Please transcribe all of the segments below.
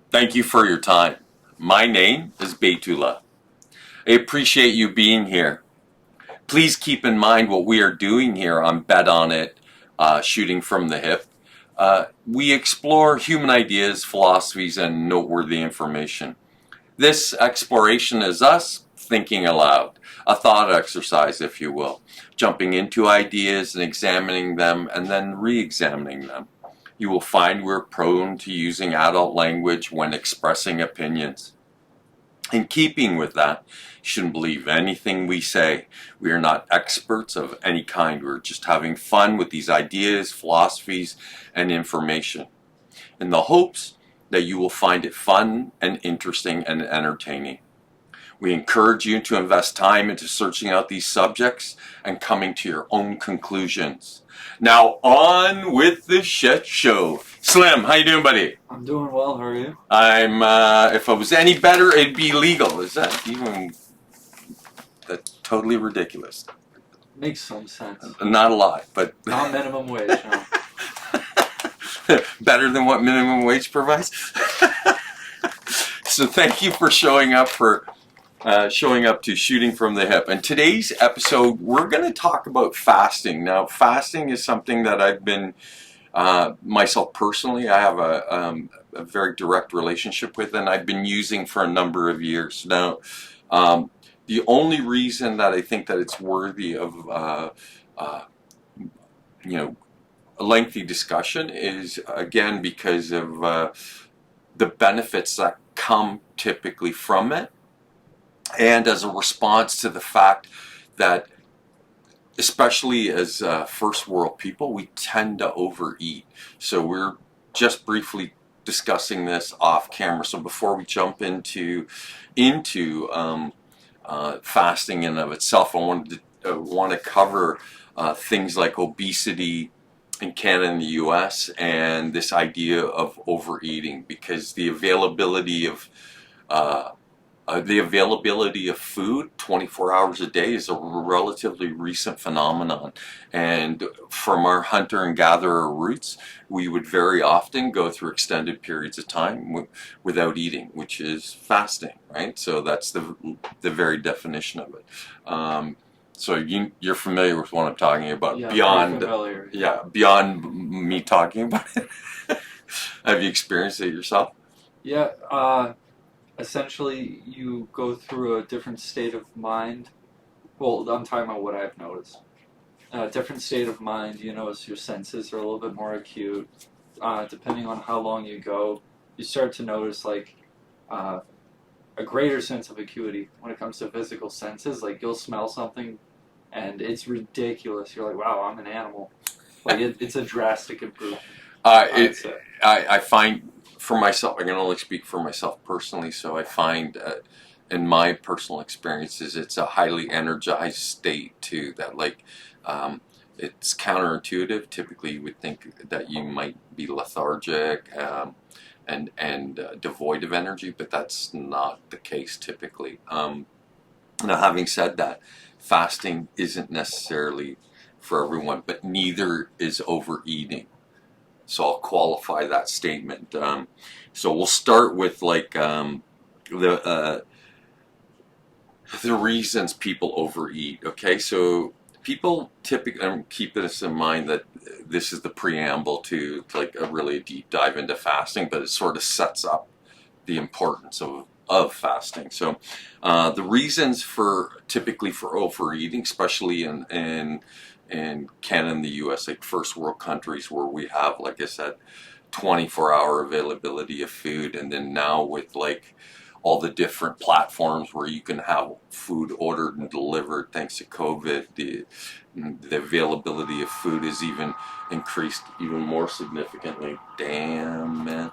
Thank you for your time. My name is Betula. I appreciate you being here. Please keep in mind what we are doing here on Bet On It, Shooting from the Hip. We explore human ideas, philosophies, and noteworthy information. This exploration is us thinking aloud, a thought exercise, if you will, jumping into ideas and examining them and then re-examining them. You will find we're prone to using adult language when expressing opinions. In keeping with that, you shouldn't believe anything we say. We are not experts of any kind. We're just having fun with these ideas, philosophies, and information, in the hopes that you will find it fun and interesting and entertaining. We encourage you to invest time into searching out these subjects and coming to your own conclusions. Now on with the shit show. Slim, how you doing, buddy? I'm doing well. How are you? I'm, if I was any better, it'd be legal. Is that even, that's totally ridiculous. Makes some sense. Not a lot, but Not minimum wage, no. better than what minimum wage provides. So thank you for showing up to Shooting from the Hip. And today's episode, we're going to talk about fasting. Now, fasting is something that I've been, myself personally, I have a very direct relationship with, and I've been using for a number of years. Now, the only reason that I think that it's worthy of, a lengthy discussion is, again, because of the benefits that come typically from it, and as a response to the fact that, especially as first world people, we tend to overeat. So we're just briefly discussing this off camera. So before we jump into fasting in and of itself, I want to cover things like obesity in Canada and the US, and this idea of overeating, because the availability of food 24 hours a day is a relatively recent phenomenon. And from our hunter and gatherer roots, we would very often go through extended periods of time without eating, which is fasting, right? So that's the very definition of it. So you're familiar with what I'm talking about. Yeah, beyond, familiar. yeah, beyond me talking about it. Have you experienced it yourself? Yeah, essentially you go through a different state of mind. Well, I'm talking about what I've noticed. A different state of mind, you notice your senses are a little bit more acute. Depending on how long you go, you start to notice a greater sense of acuity when it comes to physical senses. Like you'll smell something and it's ridiculous. You're like, wow, I'm an animal. Like it's a drastic improvement. I find, for myself, I can only speak for myself personally, so I find in my personal experiences, it's a highly energized state too, that it's counterintuitive. Typically you would think that you might be lethargic and devoid of energy, but that's not the case typically. Now, having said that, fasting isn't necessarily for everyone, but neither is overeating. So I'll qualify that statement. So we'll start with the reasons people overeat. Okay, so people typically, keep this in mind that this is the preamble to a really deep dive into fasting, but it sort of sets up the importance of fasting. So the reasons typically for overeating, especially in Canada and the US, like first world countries where we have, like I said, 24-hour availability of food, and then now with all the different platforms where you can have food ordered and delivered thanks to COVID, the availability of food is even increased even more significantly. Damn, man.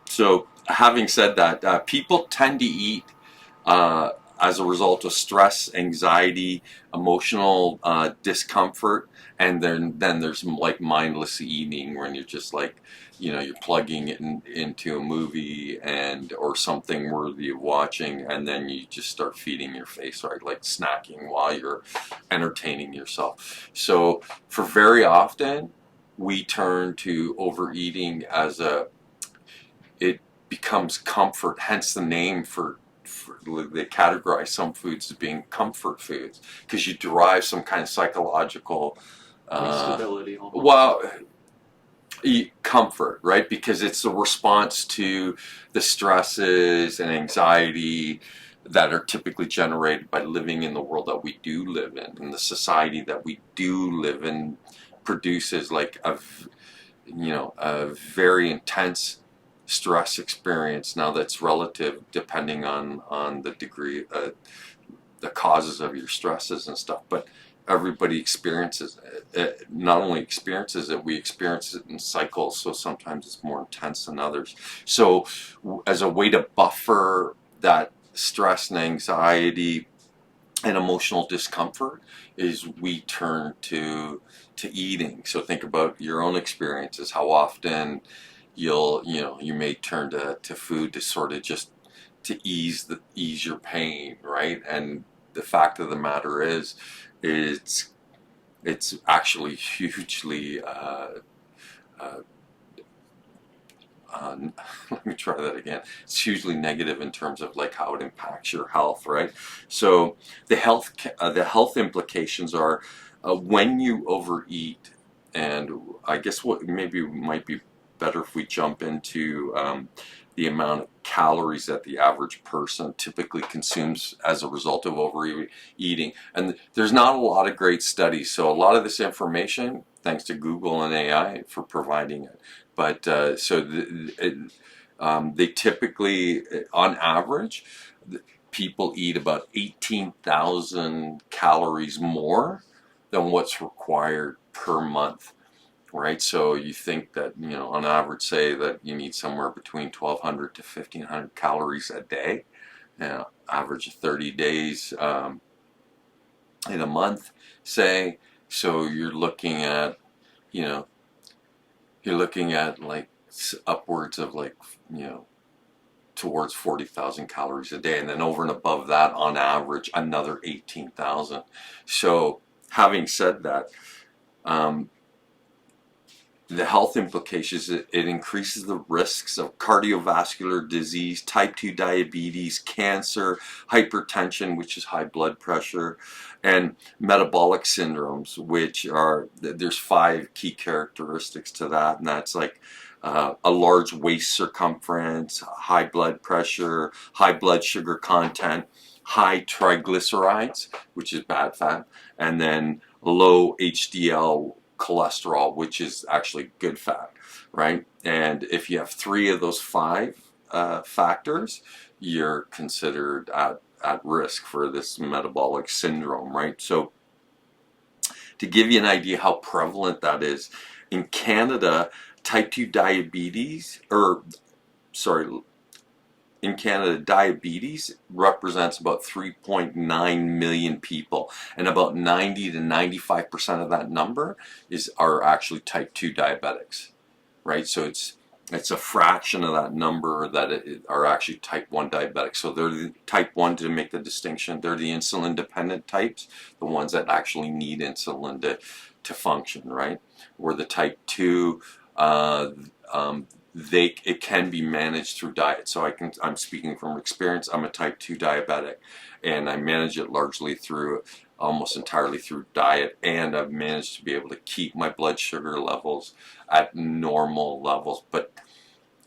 So having said that, people tend to eat as a result of stress, anxiety, emotional discomfort, and then there's mindless eating when you're just you're plugging it into a movie or something worthy of watching, and then you just start feeding your face, right? Like snacking while you're entertaining yourself. So for very often, we turn to overeating as becomes comfort, hence the name for they categorize some foods as being comfort foods because you derive some kind of psychological Like stability almost. well comfort, right? Because it's a response to the stresses and anxiety that are typically generated by living in the world that we do live in, and the society that we do live in produces like a very intense stress experience. Now that's relative depending on the degree, the causes of your stresses and stuff, but everybody experiences it. Not only experiences it, we experience it in cycles, so sometimes it's more intense than others. So as a way to buffer that stress and anxiety and emotional discomfort is we turn to eating. So think about your own experiences, how often you may turn to food to sort of just to ease your pain, right? And the fact of the matter is it's actually hugely let me try that again. It's hugely negative in terms of like how it impacts your health, right? So the health implications are when you overeat, and I guess what maybe might be better if we jump into the amount of calories that the average person typically consumes as a result of overeating. And there's not a lot of great studies, so a lot of this information, thanks to Google and AI for providing it. But they typically, on average, people eat about 18,000 calories more than what's required per month. Right, so you think that on average, say that you need somewhere between 1,200 to 1,500 calories a day, average of 30 days in a month, say. So you're looking at like upwards of like towards 40,000 calories a day, and then over and above that, on average, another 18,000. So having said that. The health implications, it increases the risks of cardiovascular disease, type 2 diabetes, cancer, hypertension, which is high blood pressure, and metabolic syndromes, which are, there's 5 key characteristics to that, and that's like a large waist circumference, high blood pressure, high blood sugar content, high triglycerides, which is bad fat, and then low HDL cholesterol, which is actually good fat, right? And if you have 3 of those 5 factors, you're considered at risk for this metabolic syndrome, right? So to give you an idea how prevalent that is, in Canada, type 2 diabetes, in Canada, diabetes represents about 3.9 million people, and about 90 to 95% of that number are actually type 2 diabetics, right? So it's a fraction of that number that are actually type 1 diabetics. So they're the type 1, to make the distinction, they're the insulin dependent types, the ones that actually need insulin to function, right? Where the type 2, it can be managed through diet. So I'm speaking from experience. I'm a type 2 diabetic, and I manage it largely almost entirely through diet, and I've managed to be able to keep my blood sugar levels at normal levels. But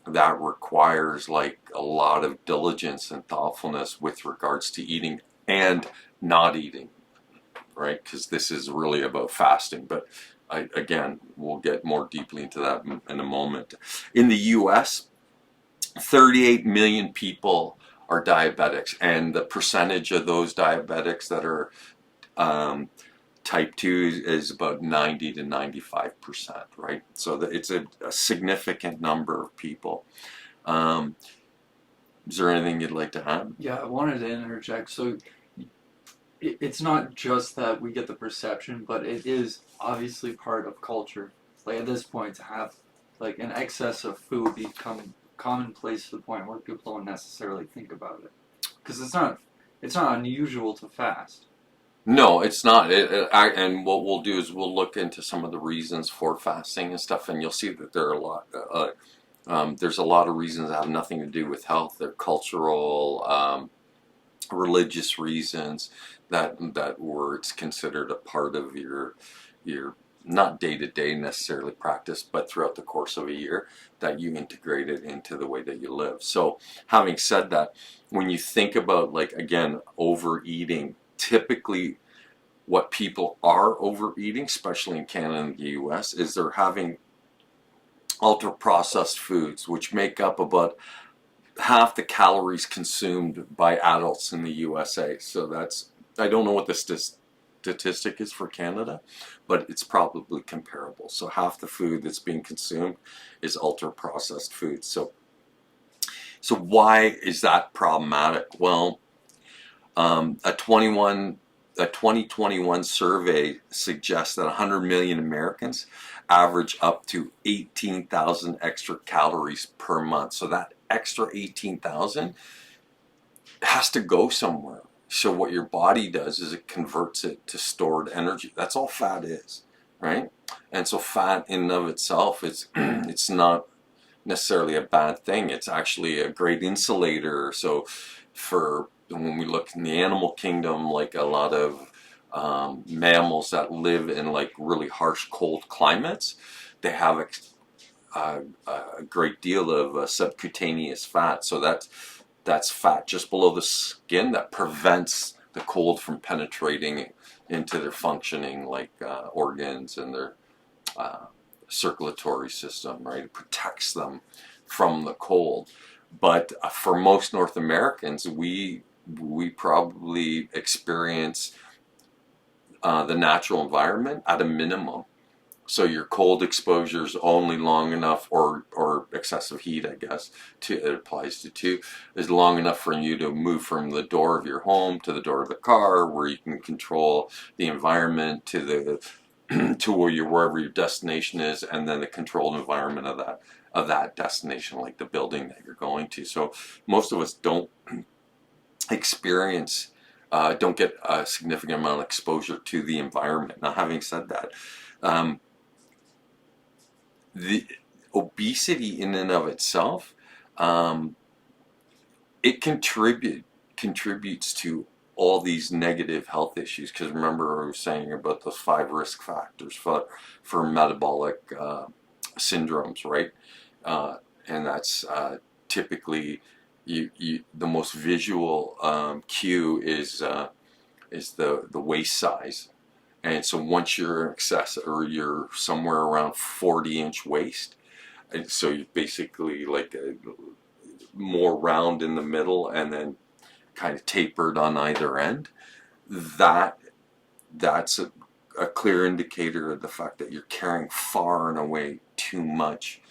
that requires like a lot of diligence and thoughtfulness with regards to eating and not eating, right? Because this is really about fasting. But again, we'll get more deeply into that in a moment. In the U.S., 38 million people are diabetics, and the percentage of those diabetics that are type 2 is about 90 to 95%, right? So it's a significant number of people. Is there anything you'd like to add? Yeah, I wanted to interject. So it's not just that we get the perception, but it is obviously part of culture. Like at this point, to have like an excess of food become commonplace to the point where people don't necessarily think about it, because it's not unusual to fast. No, it's not. And what we'll do is we'll look into some of the reasons for fasting and stuff, and you'll see that there are There's a lot of reasons that have nothing to do with health. They're cultural, religious reasons where it's considered a part of your not day to day necessarily practice, but throughout the course of a year that you integrate it into the way that you live. So, having said that, when you think about, like, again, overeating, typically what people are overeating, especially in Canada and the US, is they're having ultra processed foods, which make up about half the calories consumed by adults in the USA. So that's, I don't know what the statistic is for Canada, but it's probably comparable. So half the food that's being consumed is ultra processed food. So why is that problematic? Well, a 2021 survey suggests that 100 million Americans average up to 18,000 extra calories per month. So that extra 18,000 has to go somewhere. So what your body does is it converts it to stored energy. That's all fat is, right? And so fat in and of itself, it's not necessarily a bad thing. It's actually a great insulator. So when we look in the animal kingdom, like a lot of mammals that live in like really harsh cold climates, they have a great deal of subcutaneous fat. So that's fat just below the skin that prevents the cold from penetrating into their functioning like organs and their circulatory system, right? It protects them from the cold. But for most North Americans, we probably experience the natural environment at a minimum. So your cold exposure is only long enough, or excessive heat, I guess, it applies to too, is long enough for you to move from the door of your home to the door of the car, where you can control the environment to wherever your destination is, and then the controlled environment of that destination, like the building that you're going to. So most of us don't don't get a significant amount of exposure to the environment. Now, having said that, the obesity in and of itself, it contributes to all these negative health issues. Because remember, I was saying about those 5 risk factors for metabolic syndromes, right? And that's typically the most visual cue is the waist size. And so once you're in excess, or you're somewhere around 40-inch waist, and so you're basically like more round in the middle and then kind of tapered on either end, that's a clear indicator of the fact that you're carrying far and away too much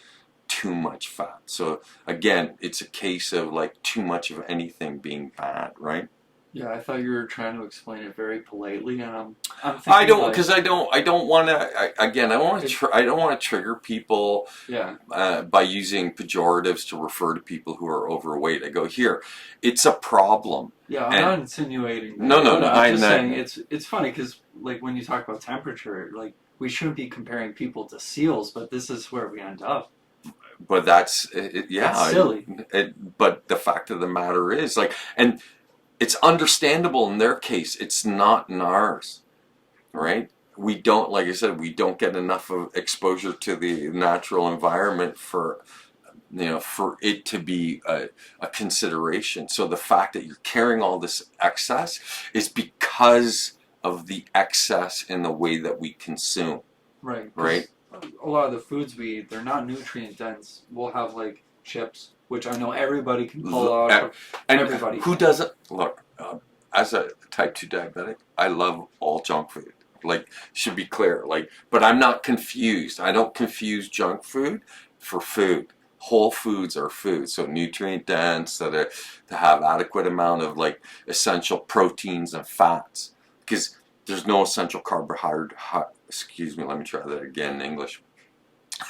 fat. So again, it's a case of like too much of anything being bad, right? Yeah, I thought you were trying to explain it very politely, and I'm thinking I don't, like, because I don't want to. Again, I don't want to trigger people. yeah, By using pejoratives to refer to people who are overweight. I go, here, it's a problem. yeah. I'm And not insinuating that. no, I'm just saying it's funny because like when you talk about temperature, like we shouldn't be comparing people to seals, but this is where we end up. but that's yeah, It's silly. But the fact of the matter is, like, and it's understandable in their case. It's not in ours, right? We don't, like I said, we don't get enough of exposure to the natural environment for it to be a consideration. So the fact that you're carrying all this excess is because of the excess in the way that we consume. Right. Right. A lot of the foods we eat, they're not nutrient dense. We'll have like chips, which I know everybody can pull off. And everybody. Who doesn't? Look, as a type 2 diabetic, I love all junk food. Like, should be clear. Like, but I'm not confused. I don't confuse junk food for food. Whole foods are food, so nutrient dense, that have adequate amount of like essential proteins and fats. Because there's no essential carbohydrate. Excuse me, let me try that again in English.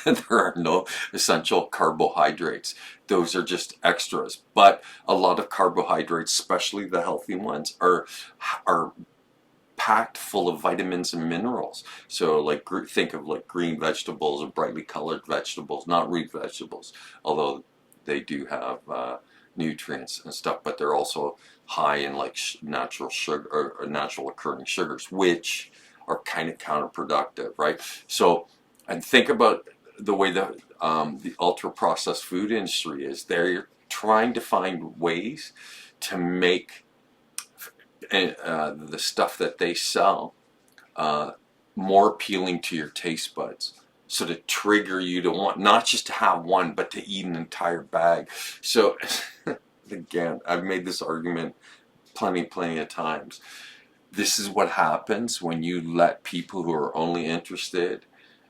There are no essential carbohydrates. Those are just extras. But a lot of carbohydrates, especially the healthy ones, are packed full of vitamins and minerals. So like think of like green vegetables or brightly colored vegetables, not root vegetables, although they do have nutrients and stuff, but they're also high in like natural sugar or natural occurring sugars, which are kind of counterproductive, right? So, and think about the way the ultra processed food industry is. They're trying to find ways to make the stuff that they sell more appealing to your taste buds, so to trigger you to want not just to have one but to eat an entire bag. So again, I've made this argument plenty of times. This is what happens when you let people who are only interested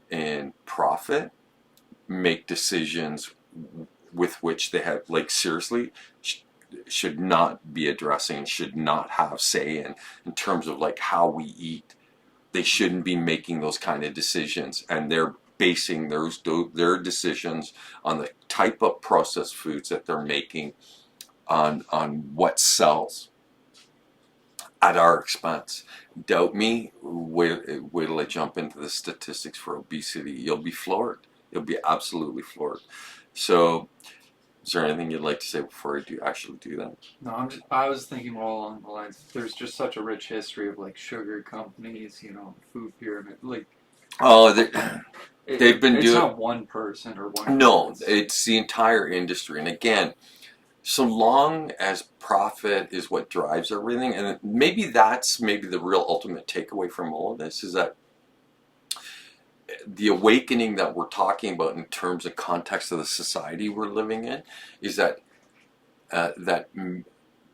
in profit make decisions with which they have, like, seriously should not be addressing, should not have say in terms of like how we eat. They shouldn't be making those kind of decisions, and they're basing their decisions on the type of processed foods that they're making on what sells at our expense. Doubt me, wait till I jump into the statistics for obesity. You'll be floored. You'll be absolutely floored. So, is there anything you'd like to say before I actually do that? No, I was thinking more along the lines. There's just such a rich history of like sugar companies, food pyramid. Like, oh, they've been doing. It's not one person or one. No, it's the entire industry. And again, so long as profit is what drives everything, and maybe that's the real ultimate takeaway from all of this, is that the awakening that we're talking about in terms of context of the society we're living in is that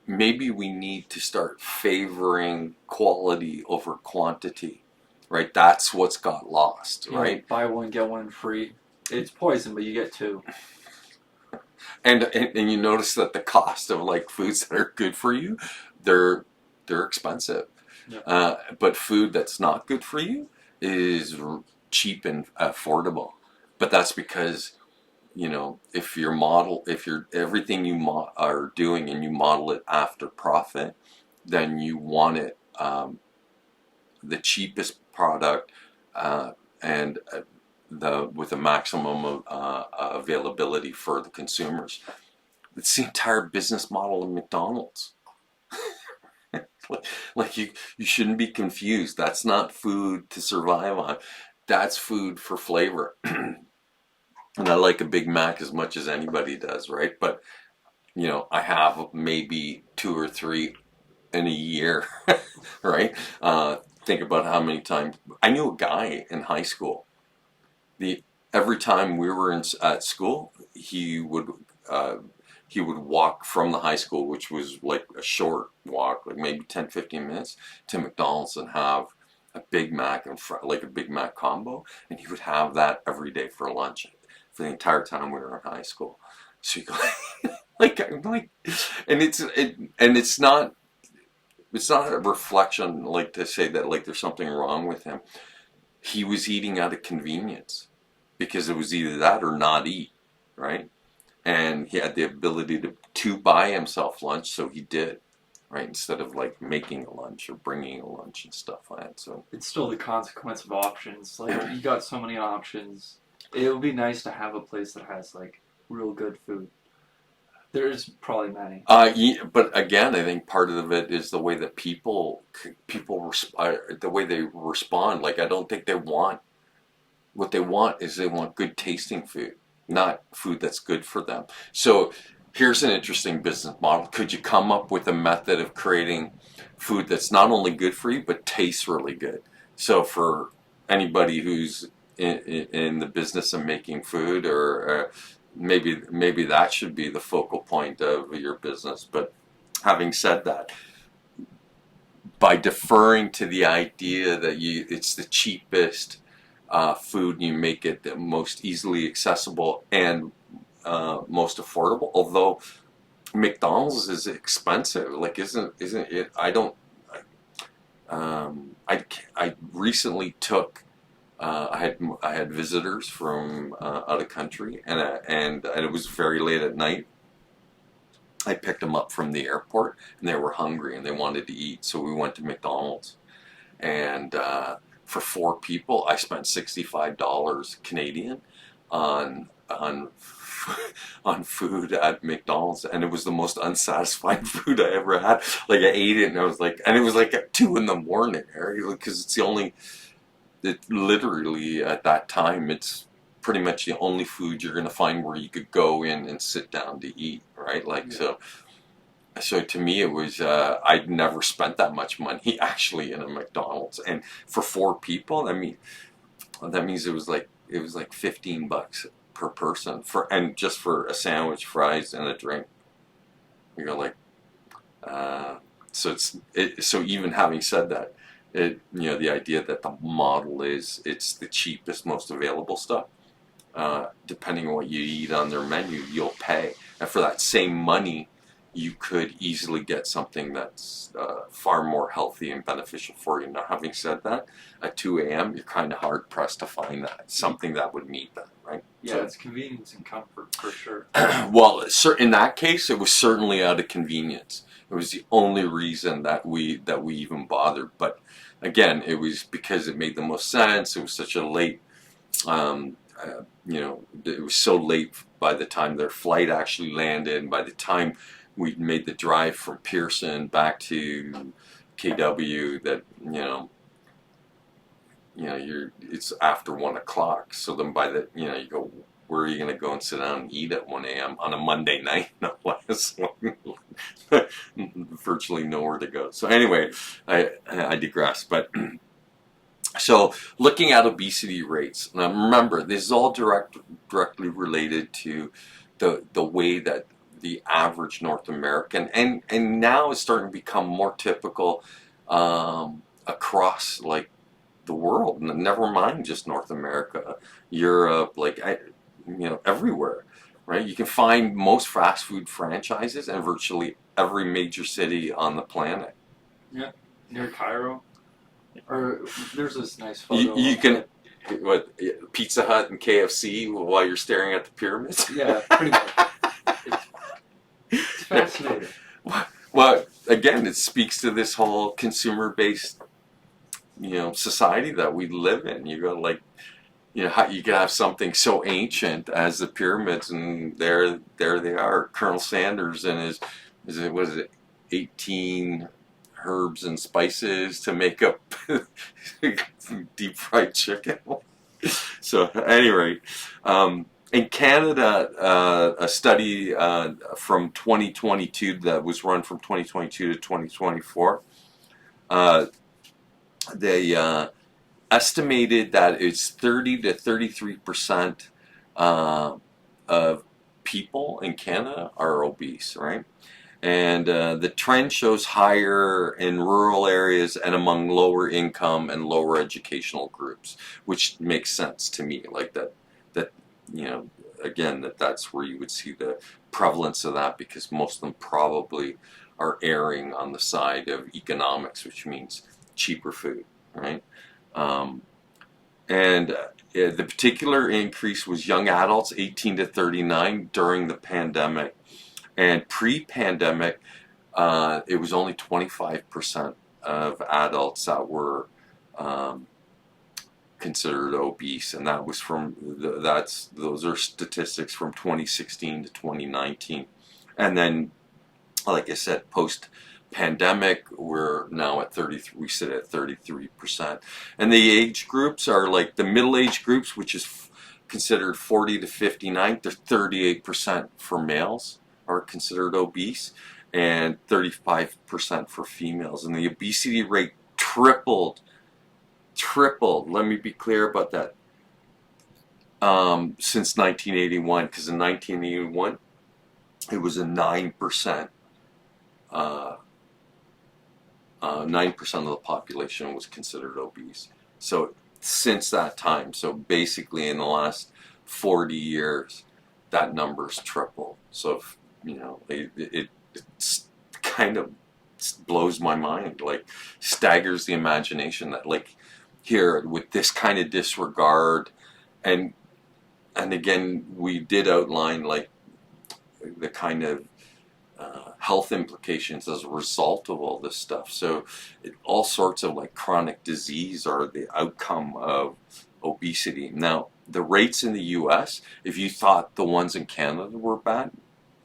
maybe we need to start favoring quality over quantity, right? That's what's got lost, right? Buy one, get one free. It's poison, but you get two. And you notice that the cost of like foods that are good for you, they're expensive. Yeah. But food that's not good for you is cheap and affordable. But that's because, if you're everything you are doing and you model it after profit, then you want it the cheapest product and with a maximum of availability for the consumers. It's the entire business model of McDonald's. Like you shouldn't be confused. That's not food to survive on. That's food for flavor. And I like a Big Mac as much as anybody does, right? But I have maybe 2 or 3 in a year, right? Think about how many times I knew a guy in high school. Every time we were at school, he would walk from the high school, which was like a short walk, like maybe 10-15 minutes, to McDonald's and have a Big Mac like a Big Mac combo, and he would have that every day for lunch for the entire time we were in high school. So you go and it's not a reflection like to say that like there's something wrong with him. He was eating out of convenience because it was either that or not eat, right? And he had the ability to buy himself lunch, so he did, right? Instead of like making a lunch or bringing a lunch and stuff like that. So it's still the consequence of options. Like, you got so many options. It would be nice to have a place that has like real good food. There's probably many. Yeah, but again, I think part of it is the way that people the way they respond. Like, I don't think they want. What they want is they want good tasting food, not food that's good for them. So here's an interesting business model. Could you come up with a method of creating food that's not only good for you, but tastes really good? So for anybody who's in the business of making food, or maybe that should be the focal point of your business. But having said that, by deferring to the idea that it's the cheapest food, you make it the most easily accessible and most affordable. Although McDonald's is expensive, like isn't it? I recently took. I had visitors from out of country, and it was very late at night. I picked them up from the airport, and they were hungry and they wanted to eat, so we went to McDonald's. and for 4 people, I spent $65 Canadian on on food at McDonald's, and it was the most unsatisfying food I ever had. Like I ate it, and I was like, and it was like at 2 in the morning, right? Because it's the only, it literally at that time, it's pretty much the only food you're gonna find where you could go in and sit down to eat, right? Like so. So to me, it was I'd never spent that much money actually in a McDonald's, and for 4 people, I mean, that means it was like $15 per person for and just for a sandwich, fries, and a drink. You're like, so even having said that, the idea that the model is it's the cheapest, most available stuff. Depending on what you eat on their menu, you'll pay, and for that same money, you could easily get something that's far more healthy and beneficial for you. Now, having said that, at 2 a.m., you're kind of hard pressed to find something that would meet that, right? Yeah, So, it's convenience and comfort for sure. well, in that case, it was certainly out of convenience. It was the only reason that we even bothered. But again, it was because it made the most sense. It was such a late, it was so late by the time their flight actually landed, and by the time we made the drive from Pearson back to KW, that it's after 1 o'clock. So then by the you go, where are you going to go and sit down and eat at 1 a.m. on a Monday night? No less. Virtually nowhere to go. So anyway, I digress. But so looking at obesity rates, now remember, this is all directly related to the way that the average North American, and now it's starting to become more typical across like the world. Never mind just North America, Europe, everywhere, right? You can find most fast food franchises in virtually every major city on the planet. Yeah, near Cairo. Or there's this nice photo. You can, Pizza Hut and KFC while you're staring at the pyramids? Yeah, pretty much. It's fascinating. Well, again, it speaks to this whole consumer-based, society that we live in. You go how you can have something so ancient as the pyramids, and there they are, Colonel Sanders and his 18 herbs and spices to make up deep fried chicken. So, at any rate, in Canada, a study from 2022 that was run from 2022 to 2024, they estimated that it's 30 to 33% of people in Canada are obese, right? And the trend shows higher in rural areas and among lower income and lower educational groups, which makes sense to me. Like that again, that's where you would see the prevalence of that, because most of them probably are erring on the side of economics, which means cheaper food, right? The particular increase was young adults 18 to 39 during the pandemic. And pre-pandemic, it was only 25% of adults that were considered obese, and that was those are statistics from 2016 to 2019. And then, like I said, post-pandemic, we're now at 33. We sit at 33%, and the age groups are like the middle age groups, which is considered 40 to 59. They're 38% for males are considered obese, and 35% for females. And the obesity rate tripled. Let me be clear about that. Since 1981, because in 1981 it was a 9%. 9% of the population was considered obese. So since that time, so basically in the last 40 years, that number's tripled. So it's kind of blows my mind, like staggers the imagination that here with this kind of disregard, and again we did outline the kind of health implications as a result of all this stuff. So all sorts of like chronic disease are the outcome of obesity. Now, the rates in the US, if you thought the ones in Canada were bad,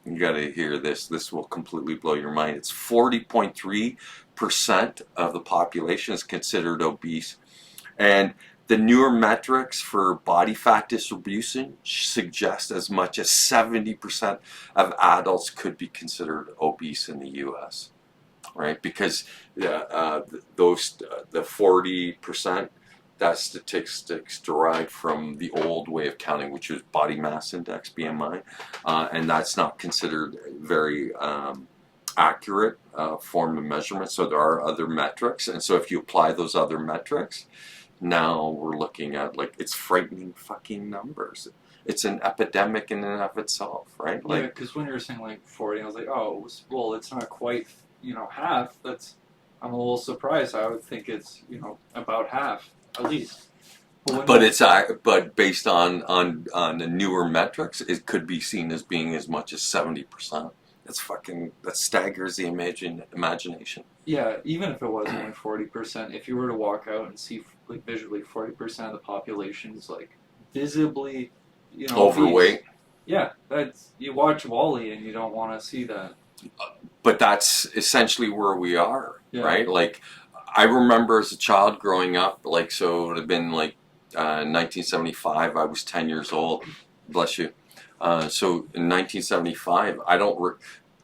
you got to hear this. This will completely blow your mind. It's 40.3% of the population is considered obese. And the newer metrics for body fat distribution suggest as much as 70% of adults could be considered obese in the US, right? Because the 40%, that statistics derived from the old way of counting, which was body mass index, BMI, and that's not considered very accurate form of measurement. So there are other metrics, and so if you apply those other metrics, now we're looking at like it's frightening fucking numbers. It's an epidemic in and of itself, right? Yeah, because when you were saying like 40, I was like, oh, well, it's not quite, half. I'm a little surprised. I would think it's, about half at least. But based on the newer metrics, it could be seen as being as much as 70%. That staggers the imagination. Yeah, even if it was only 40%, if you were to walk out and see like visually 40% of the population is like visibly, Overweight. obese, yeah, you watch Wall-E and you don't want to see that. But that's essentially where we are, Yeah. right? Like, I remember as a child growing up, like, so it would have been like 1975, I was 10 years old, bless you. So in 1975,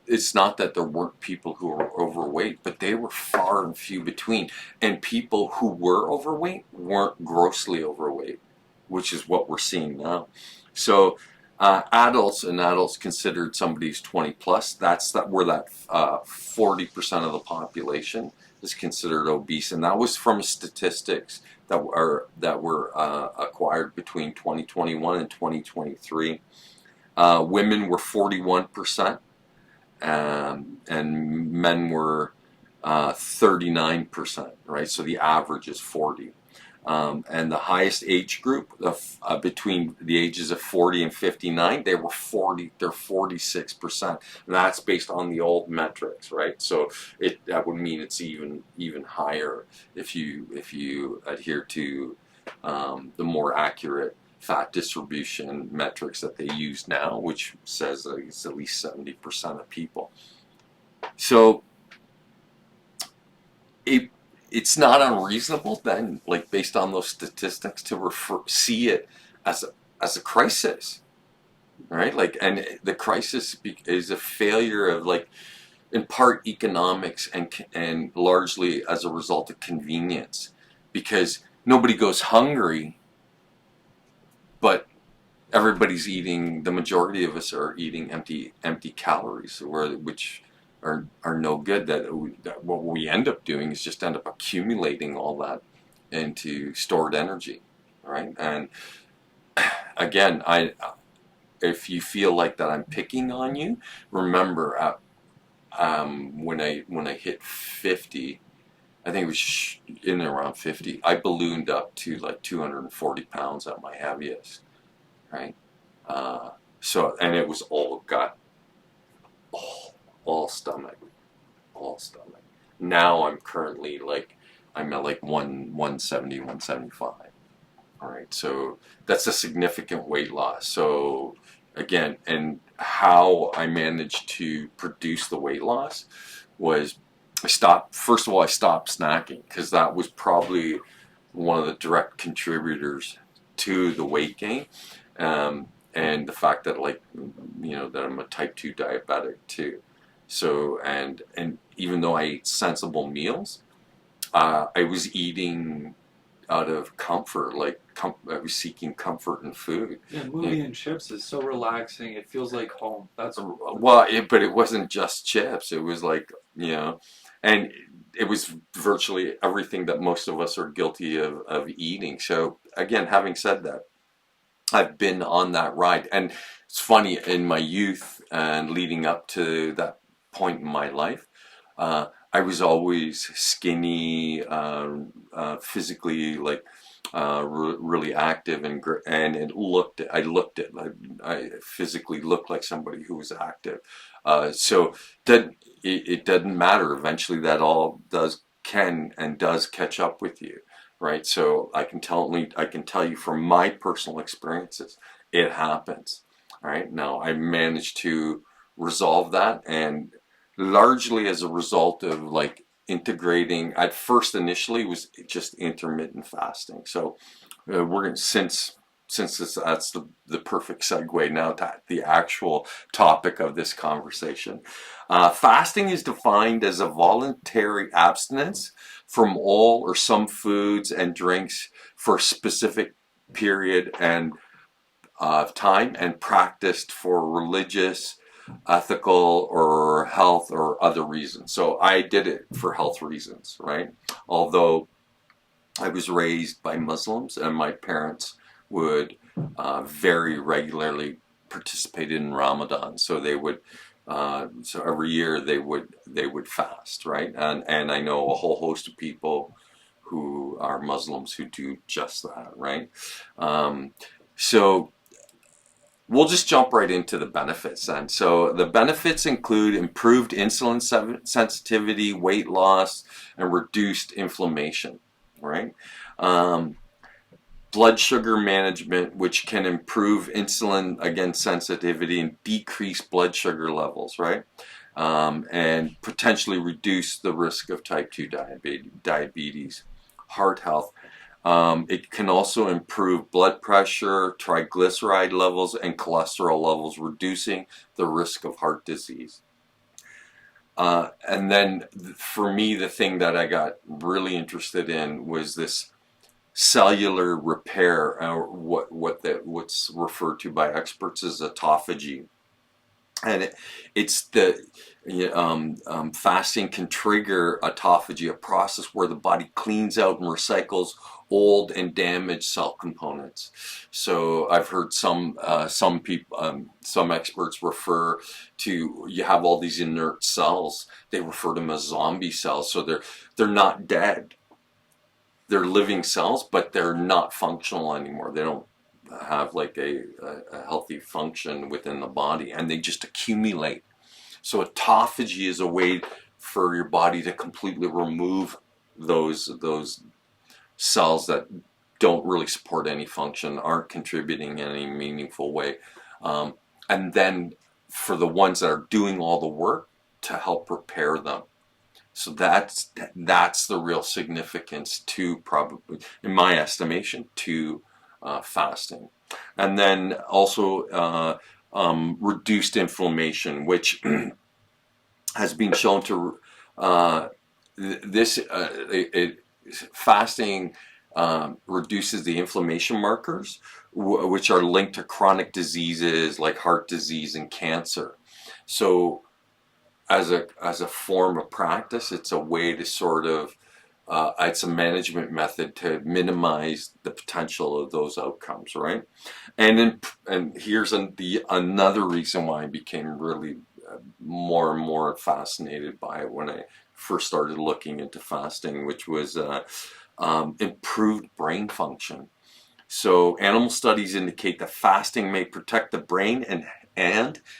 it's not that there weren't people who were overweight, but they were far and few between. And people who were overweight weren't grossly overweight, which is what we're seeing now. So adults considered somebody who's 20 plus, where that 40% of the population is considered obese, and that was from statistics that were acquired between 2021 and 2023. Women were 41%, and men were 39%. Right, so the average is 40. And the highest age group between the ages of 40 and 59, they're 46%, and that's based on the old metrics, right? So that would mean it's even higher if you adhere to the more accurate fat distribution metrics that they use now, which says it's at least 70% of people. So it's not unreasonable then, like based on those statistics, to see it as a crisis, right? Like, and the crisis is a failure of, like, in part economics and largely as a result of convenience, because nobody goes hungry, but everybody's eating. The majority of us are eating empty calories, which are no good. That what we end up doing is just end up accumulating all that into stored energy, right? And again, if you feel like that I'm picking on you, remember when I hit 50, I think it was in around 50, I ballooned up to like 240 pounds at my heaviest, right? So, and it was all gut, all stomach. Now I'm currently I'm at like 170, 175. All right, so that's a significant weight loss. So again, and how I managed to produce the weight loss was I stopped snacking, because that was probably one of the direct contributors to the weight gain. And the fact that, like, that I'm a type 2 diabetic too. So, and even though I ate sensible meals, I was eating out of comfort, I was seeking comfort in food. Yeah, movie and chips is so relaxing. It feels like home. But it wasn't just chips. It was like, and it was virtually everything that most of us are guilty of eating. So again, having said that, I've been on that ride. And it's funny, in my youth and leading up to that point in my life, I was always skinny, physically, like, really active, and I looked it. I physically looked like somebody who was active. So that it doesn't matter. Eventually, that all does catch up with you, right? So I can tell you from my personal experiences, it happens. All right. Now I managed to resolve that, and largely as a result of like integrating at first initially was just intermittent fasting. So we're going since that's the perfect segue now to the actual topic of this conversation. Fasting is defined as a voluntary abstinence from all or some foods and drinks for a specific period and time, and practiced for religious, ethical, or health or other reasons. So I did it for health reasons, right? Although I was raised by Muslims, and my parents would very regularly participate in Ramadan. So they would, so every year they would fast, right? And I know a whole host of people who are Muslims who do just that, right? So we'll just jump right into the benefits then. So the benefits include improved insulin sensitivity, weight loss, and reduced inflammation, right? Um, Blood sugar management, which can improve insulin, again, sensitivity and decrease blood sugar levels, right? And potentially reduce the risk of type 2 diabetes. Heart health. It can also improve blood pressure, triglyceride levels, and cholesterol levels, reducing the risk of heart disease. And then for me, the thing that I got really interested in was this cellular repair, or what's referred to by experts as autophagy. And it's fasting can trigger autophagy, a process where the body cleans out and recycles old and damaged cell components. So I've heard some people, some experts refer to, you have all these inert cells. They refer to them as zombie cells. So they're not dead. They're living cells, but they're not functional anymore. They don't have like a healthy function within the body, and they just accumulate. So autophagy is a way for your body to completely remove those cells that don't really support any function, aren't contributing in any meaningful way, and then for the ones that are doing all the work, to help repair them. So that's the real significance to, probably, in my estimation, to fasting. And then also reduced inflammation, which has been shown to fasting reduces the inflammation markers, which are linked to chronic diseases like heart disease and cancer. So as a form of practice, it's a way to sort of it's a management method to minimize the potential of those outcomes, right? And here's another reason why I became really more and more fascinated by it when I first started looking into fasting, which was improved brain function. So animal studies indicate that fasting may protect the brain and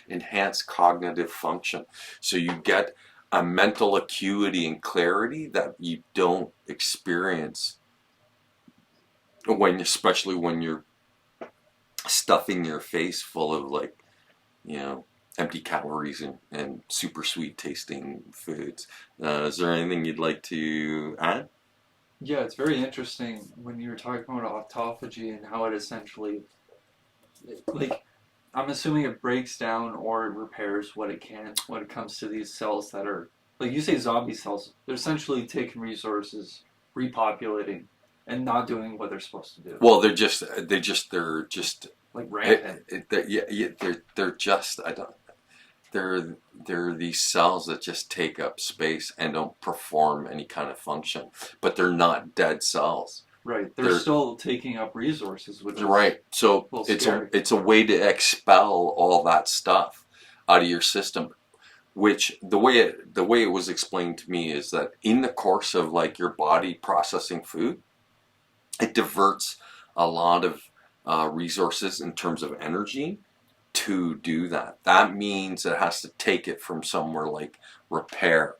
enhance cognitive function. So you get a mental acuity and clarity that you don't experience especially when you're stuffing your face full of, like, empty calories and super sweet tasting foods. Is there anything you'd like to add? Yeah, it's very interesting when you were talking about autophagy and how it essentially, like, I'm assuming it breaks down or it repairs what it can when it comes to these cells that are, like you say, zombie cells. They're essentially taking resources, repopulating, and not doing what they're supposed to do. Well, they're just Like rampant. they're just, I don't, they're these cells that just take up space and don't perform any kind of function, but they're not dead cells. Right. They're still taking up resources, which is right. So a little scary. it's a way to expel all that stuff out of your system. Which the way it was explained to me is that in the course of, like, your body processing food, it diverts a lot of resources in terms of energy to do that. That means it has to take it from somewhere like repair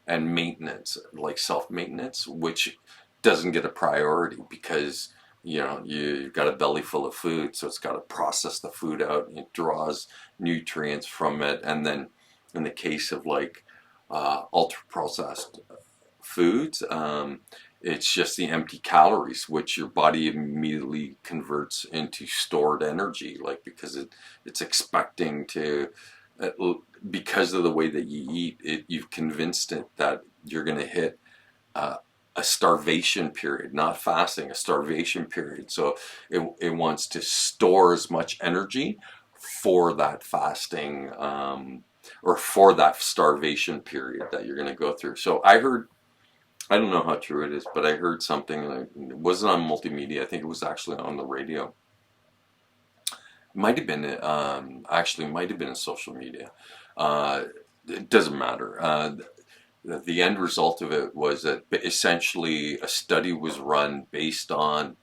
and maintenance, like self-maintenance, which doesn't get a priority because you've got a belly full of food, so it's got to process the food out. It draws nutrients from it, and then in the case of like ultra processed foods, it's just the empty calories, which your body immediately converts into stored energy, like because it's expecting to, uh, because of the way that you eat, you've convinced it that you're going to hit uh, a starvation period, not fasting, a starvation period. So it wants to store as much energy for that fasting or for that starvation period that you're going to go through. So I don't know how true it is, but I heard something, it wasn't on multimedia, I think it was actually on the radio. It might have been, actually might have been in social media. Uh, it doesn't matter. The end result of it was that essentially a study was run based on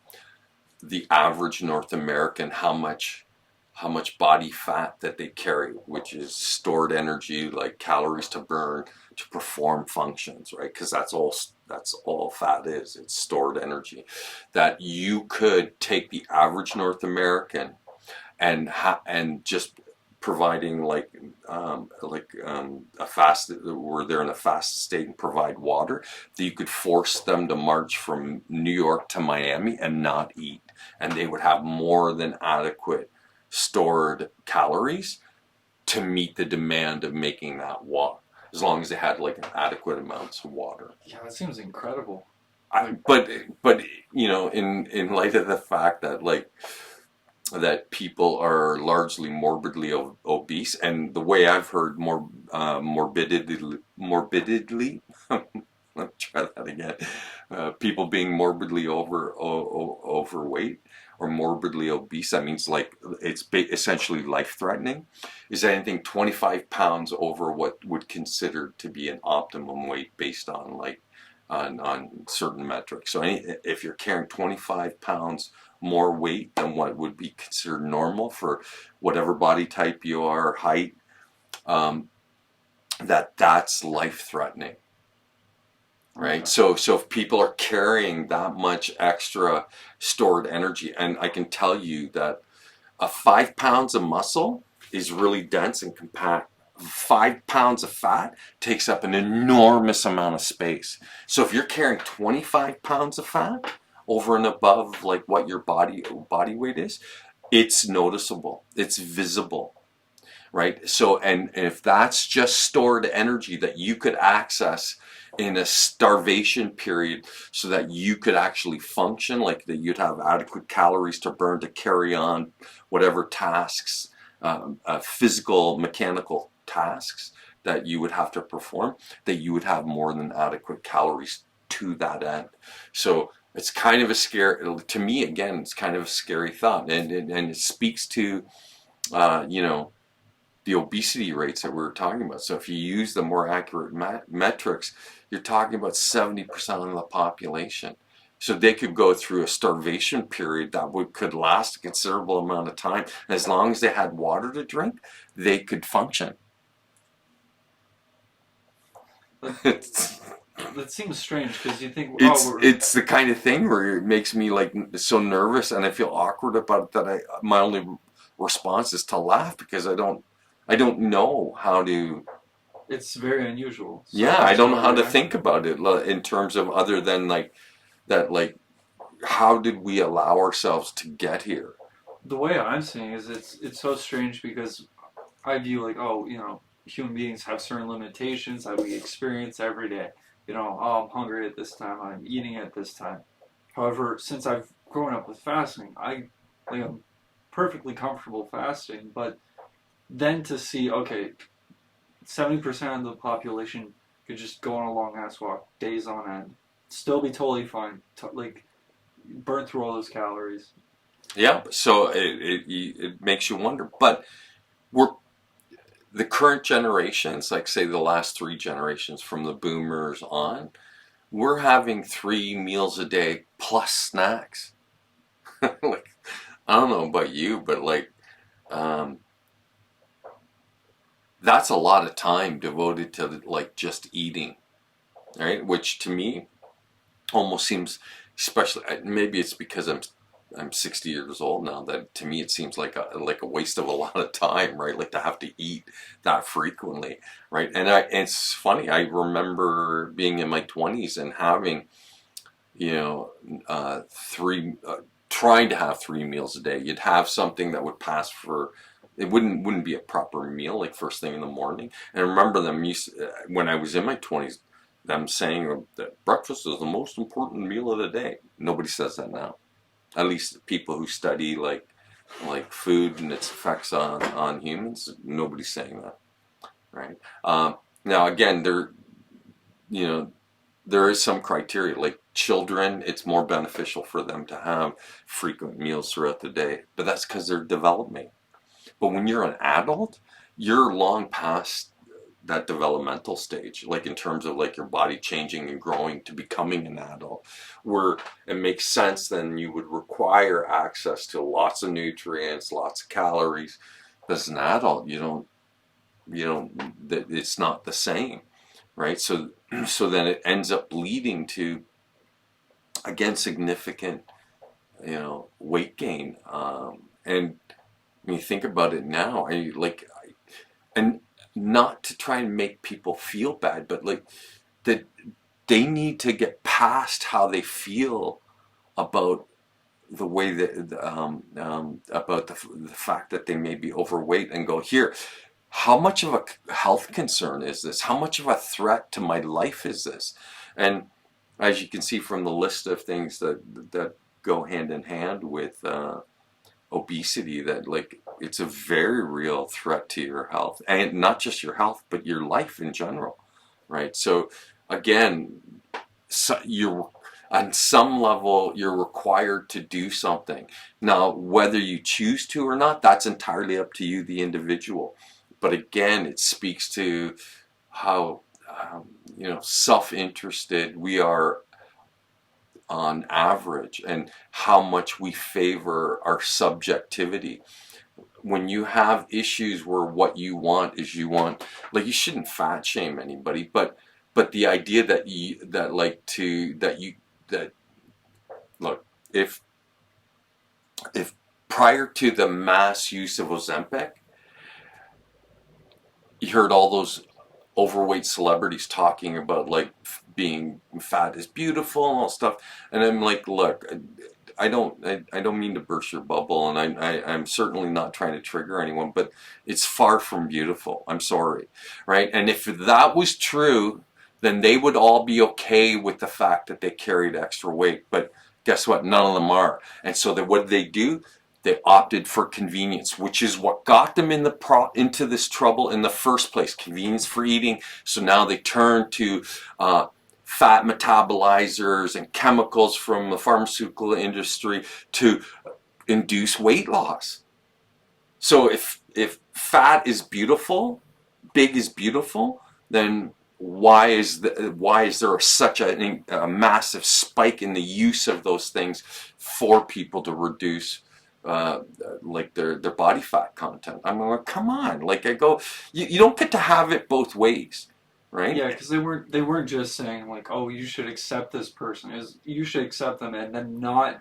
the average North American, how much body fat that they carry, which is stored energy, like calories to burn to perform functions, right? Because that's all fat is. It's stored energy. That you could take the average North American and just providing a fast, where they're in a fast state, and provide water, that you could force them to march from New York to Miami and not eat, and they would have more than adequate stored calories to meet the demand of making that walk, as long as they had like an adequate amounts of water. Yeah, that seems incredible. But in light of the fact that that people are largely morbidly obese, and the way I've heard morbidly let's try that again. People being morbidly overweight or morbidly obese, that means like it's essentially life-threatening, is anything 25 pounds over what would consider to be an optimum weight based on on certain metrics. So if you're carrying 25 pounds more weight than what would be considered normal for whatever body type you are, height, that's life-threatening. Right. Okay. So if people are carrying that much extra stored energy, and I can tell you that 5 pounds of muscle is really dense and compact. 5 pounds of fat takes up an enormous amount of space. So if you're carrying 25 pounds of fat over and above like what your body weight is, it's noticeable. It's visible. Right. So, and if that's just stored energy that you could access in a starvation period so that you could actually function, like that you'd have adequate calories to burn to carry on whatever tasks, physical, mechanical tasks that you would have to perform, that you would have more than adequate calories to that end. So it's kind of a scary, to me, again, it's kind of a scary thought. And it speaks to, the obesity rates that we were talking about. So if you use the more accurate metrics, you're talking about 70% of the population. So they could go through a starvation period that could last a considerable amount of time. And as long as they had water to drink, they could function. That seems strange because you think, it's the kind of thing where it makes me like so nervous, and I feel awkward about it, that my only response is to laugh, because I don't know how to. It's very unusual. So yeah, I don't know how to think about it in terms of other than like that. Like, how did we allow ourselves to get here? The way I'm seeing is it's so strange because I view human beings have certain limitations that we experience every day. I'm hungry at this time. I'm eating at this time. However, since I've grown up with fasting, I'm perfectly comfortable fasting, but then to see, okay, 70% of the population could just go on a long ass walk days on end, still be totally fine, burn through all those calories. Yeah, so it makes you wonder. But the current generations, like say the last three generations from the boomers on, we're having 3 meals a day plus snacks. Like, I don't know about you, but like, um, that's a lot of time devoted to like just eating, right? Which to me almost seems, especially maybe it's because I'm 60 years old now, that to me it seems like a waste of a lot of time, right? Like to have to eat that frequently, right? And it's funny. I remember being in my 20s and having, you know, three, trying to have 3 meals a day. You'd have something that would pass for, it wouldn't be a proper meal, like first thing in the morning. And I remember them when I was in my 20s, them saying that breakfast is the most important meal of the day. Nobody says that now. At least people who study like food and its effects on humans, nobody's saying that, right? Now again, you know, there is some criteria. Like children, it's more beneficial for them to have frequent meals throughout the day, but that's because they're developing. But when you're an adult, you're long past that developmental stage, like in terms of like your body changing and growing to becoming an adult, where it makes sense then you would require access to lots of nutrients, lots of calories. But as an adult, it's not the same, right? So then it ends up leading to, again, significant, weight gain. And when you think about it now, and not to try and make people feel bad, but like that they need to get past how they feel about the way that about the fact that they may be overweight, and go, here, how much of a health concern is this? How much of a threat to my life is this? And as you can see from the list of things that go hand in hand with obesity, that like it's a very real threat to your health, and not just your health but your life in general, right? So again, you're on some level you're required to do something. Now whether you choose to or not, that's entirely up to you, the individual. But again, it speaks to how self-interested we are on average, and how much we favor our subjectivity. When you have issues where what you want is, like, you shouldn't fat shame anybody, but the idea that look, if prior to the mass use of Ozempic, you heard all those overweight celebrities talking about like being fat is beautiful and all stuff, and I'm like, look, I don't mean to burst your bubble, and I'm certainly not trying to trigger anyone, but it's far from beautiful. I'm sorry, right? And if that was true, then they would all be okay with the fact that they carried extra weight. But guess what? None of them are. And so what did they do? They opted for convenience, which is what got them into this trouble in the first place. Convenience for eating. So now they turn to fat metabolizers and chemicals from the pharmaceutical industry to induce weight loss. So if fat is beautiful, big is beautiful, then why is there such a massive spike in the use of those things for people to reduce like their body fat content? I'm like, come on, like, I go, you don't get to have it both ways, right? Yeah, because they weren't just saying like, oh, you should accept this person. Is you should accept them and then not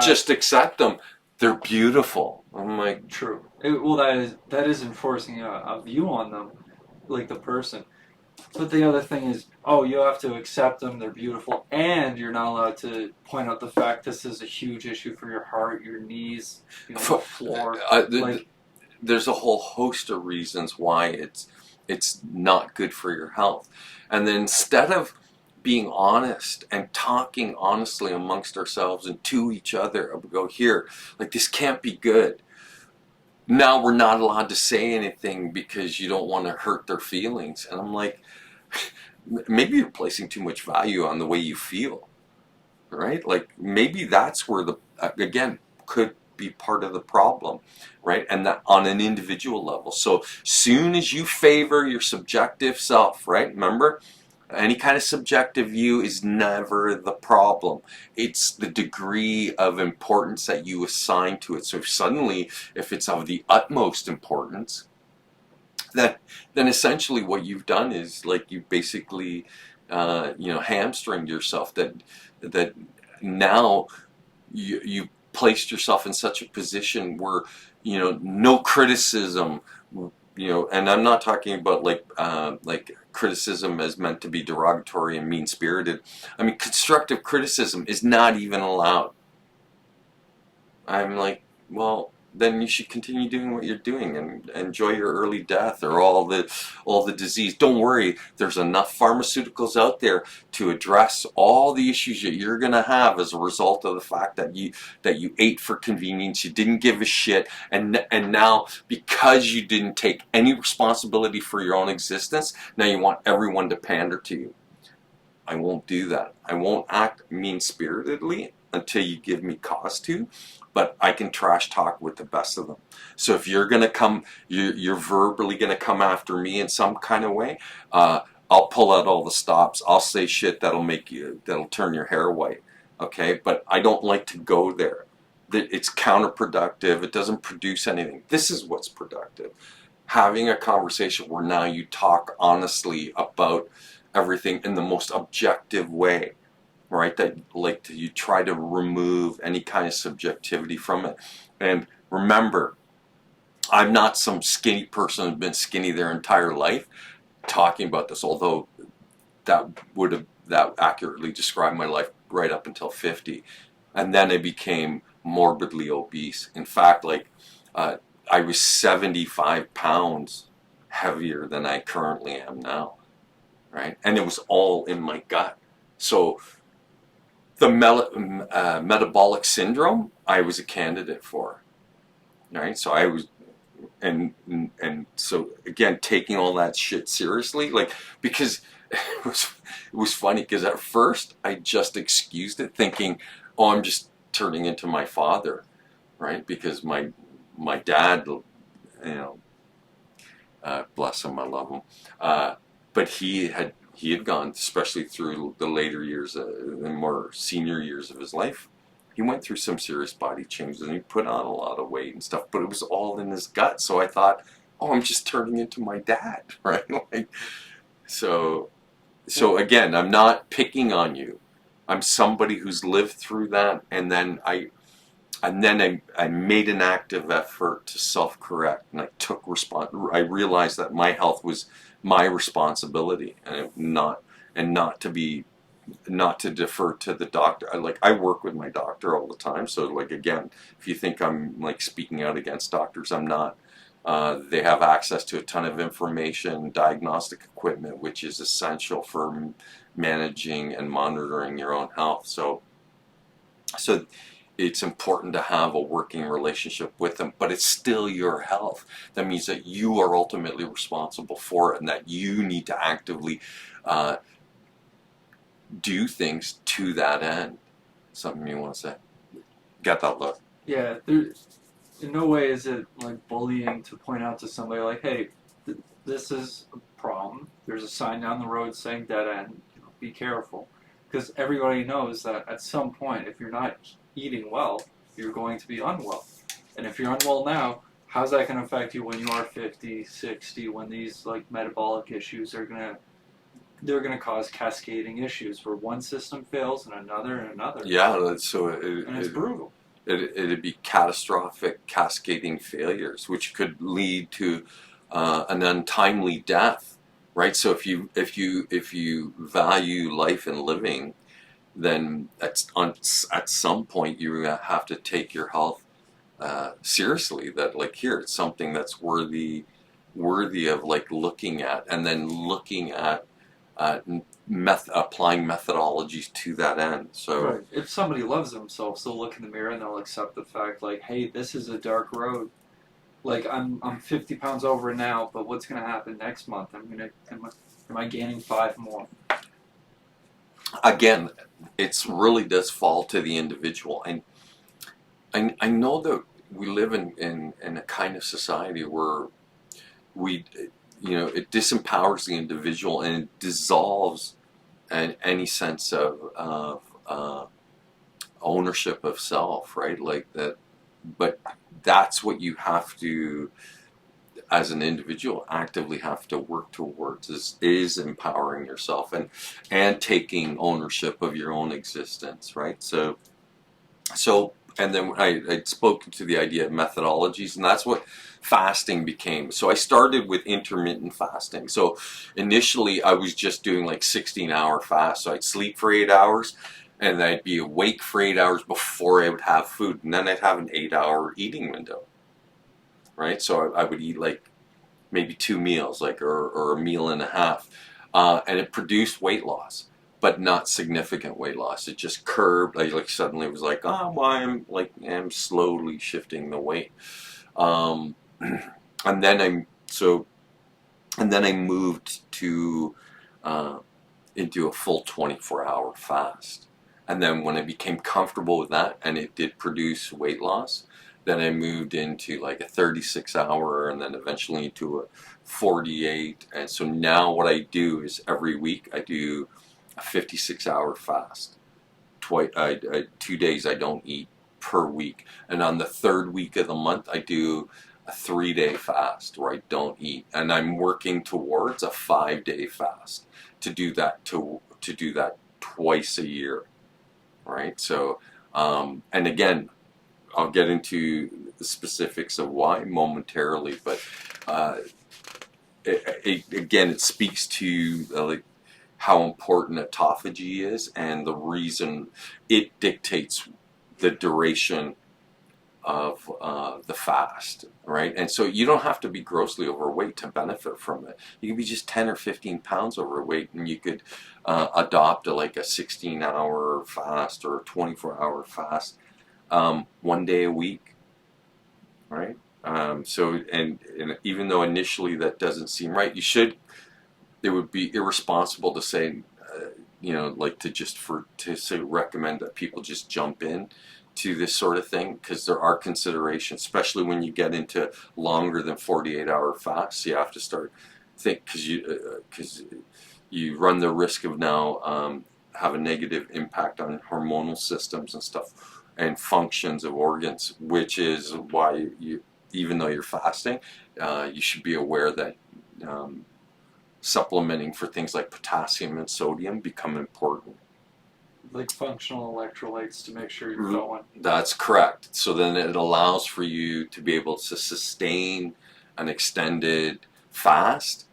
just accept them. They're beautiful. I'm like, true. Well, that is enforcing a view on them, like the person. But the other thing is, oh, you have to accept them, they're beautiful, and you're not allowed to point out the fact this is a huge issue for your heart, your knees, the floor. There's a whole host of reasons why it's not good for your health. And then instead of being honest and talking honestly amongst ourselves and to each other, we go, here, like, this can't be good. Now we're not allowed to say anything because you don't want to hurt their feelings. And I'm like, maybe you're placing too much value on the way you feel, right? Like, maybe that's where again, could be part of the problem, right? And that on an individual level. So soon as you favor your subjective self, right? Remember, Any kind of subjective view is never the problem. It's the degree of importance that you assign to it. So if it's of the utmost importance, then essentially what you've done is like you basically hamstringed yourself. That now you placed yourself in such a position where no criticism, and I'm not talking about like criticism as meant to be derogatory and mean spirited. I mean, constructive criticism is not even allowed. I'm like, well, then you should continue doing what you're doing and enjoy your early death or all the disease. Don't worry, there's enough pharmaceuticals out there to address all the issues that you're gonna have as a result of the fact that you ate for convenience, you didn't give a shit, and now because you didn't take any responsibility for your own existence, now you want everyone to pander to you. I won't do that. I won't act mean-spiritedly until you give me cause to, but I can trash talk with the best of them. So if you're gonna come, you're verbally gonna come after me in some kind of way, I'll pull out all the stops. I'll say shit that'll turn your hair white. Okay, but I don't like to go there. It's counterproductive. It doesn't produce anything. This is what's productive. Having a conversation where now you talk honestly about everything in the most objective way, right? That like you try to remove any kind of subjectivity from it. And remember, I'm not some skinny person who's been skinny their entire life talking about this, although that accurately described my life right up until 50. And then I became morbidly obese. In fact, I was 75 pounds heavier than I currently am now, right? And it was all in my gut. So the metabolic syndrome, I was a candidate for, right? So I was, and so again, taking all that shit seriously, because it was funny because at first I just excused it, thinking, oh, I'm just turning into my father, right? Because my dad, bless him, I love him, but he had gone, especially through the later years, the more senior years of his life, he went through some serious body changes and he put on a lot of weight and stuff, but it was all in his gut. So I thought, oh, I'm just turning into my dad, right? So again, I'm not picking on you. I'm somebody who's lived through that, and then I made an active effort to self-correct, and I realized that my health was my responsibility, and not to defer to the doctor. I work with my doctor all the time, so again, if you think I'm speaking out against doctors, I'm not. They have access to a ton of information, diagnostic equipment, which is essential for managing and monitoring your own health. So it's important to have a working relationship with them, but it's still your health. That means that you are ultimately responsible for it, and that you need to actively do things to that end. Something you want to say? Got that look? Yeah, in no way is it like bullying to point out to somebody like, hey, this is a problem. There's a sign down the road saying dead end. Be careful. Because everybody knows that at some point, if you're not eating well, you're going to be unwell. And if you're unwell now, how's that going to affect you when you are 50, 60, when these metabolic issues are they're going to cause cascading issues where one system fails and another. Yeah, and it's brutal. It'd be catastrophic cascading failures, which could lead to an untimely death, right? So if you value life and living, then at some point you have to take your health seriously. That here, it's something that's worthy of looking at, and then looking at applying methodologies to that end. So right. If somebody loves themselves, they'll look in the mirror and they'll accept the fact hey, this is a dark road. I'm 50 pounds over now, but what's going to happen next month? Am I gaining 5 more? Again, it really does fall to the individual, and I know that we live in a kind of society where it disempowers the individual and it dissolves and any sense of ownership of self, right? Like that, but that's what you have to, as an individual, actively have to work towards is empowering yourself and taking ownership of your own existence, right? So and then I'd spoken to the idea of methodologies, and that's what fasting became. So I started with intermittent fasting. So initially I was just doing like 16-hour fast. So I'd sleep for 8 hours, and then I'd be awake for 8 hours before I would have food, and then I'd have an 8-hour eating window, right? So I would eat like maybe two meals, like or a meal and a half, and it produced weight loss, but not significant weight loss. It just curbed. Like suddenly it was like, oh, well, I'm slowly shifting the weight, um, and then I moved to into a full 24-hour fast. And then when I became comfortable with that and it did produce weight loss, then I moved into like a 36-hour and then eventually into a 48. And so now what I do is every week I do a 56-hour fast. 2 days I don't eat per week. And on the third week of the month, I do a 3-day fast where I don't eat. And I'm working towards a 5-day fast to do that twice a year, right? So, and again, I'll get into the specifics of why momentarily, but uh, again, it speaks to like how important autophagy is and the reason it dictates the duration of the fast, right? And so you don't have to be grossly overweight to benefit from it. You can be just 10 or 15 pounds overweight, and you could adopt like a 16-hour fast or a 24-hour fast, 1 day a week, right? And even though initially that doesn't seem right, it would be irresponsible to say, like to say recommend that people just jump in to this sort of thing, because there are considerations, especially when you get into longer than 48-hour fasts. You have to start think because you run the risk of now have a negative impact on hormonal systems and stuff and functions of organs, which is why even though you're fasting, you should be aware that supplementing for things like potassium and sodium become important. Like functional electrolytes to make sure you're going. That's correct. So then it allows for you to be able to sustain an extended fast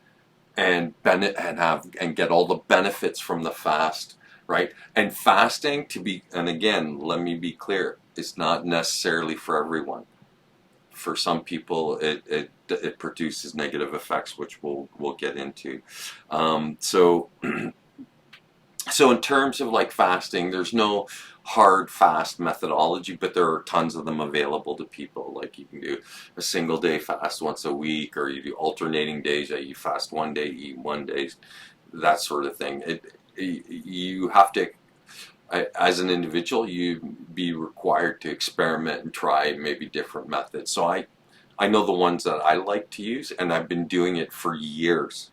and get all the benefits from the fast, right? And fasting and again, let me be clear, it's not necessarily for everyone. For some people, it produces negative effects, which we'll get into. So in terms of like fasting, there's no hard fast methodology, but there are tons of them available to people. Like you can do a single day fast once a week, or you do alternating days that you fast 1 day, eat 1 day, that sort of thing. You have to, as an individual, you be required to experiment and try maybe different methods. So I know the ones that I like to use, and I've been doing it for years,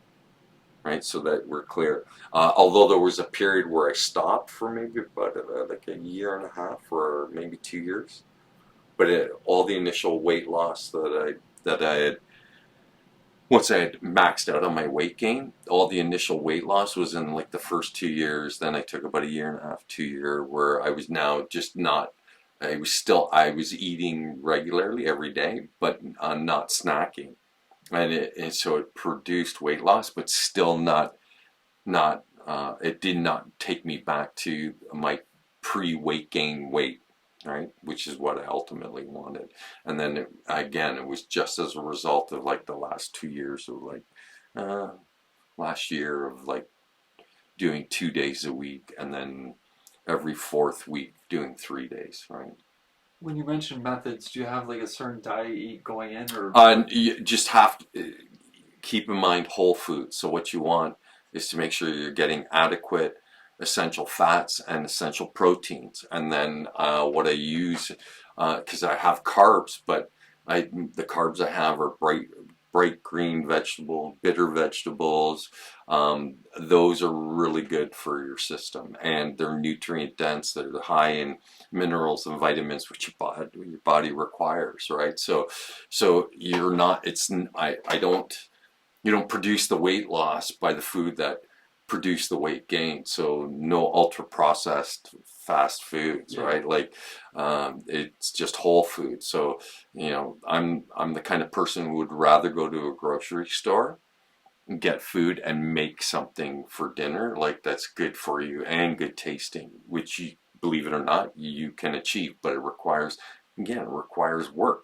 right? So that we're clear. Although there was a period where I stopped for maybe about like a year and a half or maybe 2 years, but all the initial weight loss that I had, once I had maxed out on my weight gain, all the initial weight loss was in like the first 2 years. Then I took about a year and a half, 2 year, where I was now just not. I was eating regularly every day, but not snacking, and so it produced weight loss, but still not it did not take me back to my pre-weight gain weight, right? Which is what I ultimately wanted. And then again, it was just as a result of like the last 2 years of like last year of like doing 2 days a week, and then every fourth week doing 3 days, right? When you mention methods, do you have like a certain diet you eat going in, or? You just have to keep in mind whole foods. So what you want is to make sure you're getting adequate essential fats and essential proteins. And then what I use, because I have carbs, but the carbs I have are bright green vegetable, bitter vegetables. Those are really good for your system, and they're nutrient dense. They're high in minerals and vitamins, which your body requires, right? So you're not. I don't. You don't produce the weight loss by the food that produce the weight gain. So no ultra processed fast foods, Yeah. right? Like it's just whole food. So I'm the kind of person who would rather go to a grocery store and get food and make something for dinner like that's good for you and good tasting, which you, believe it or not, you can achieve, but it requires work,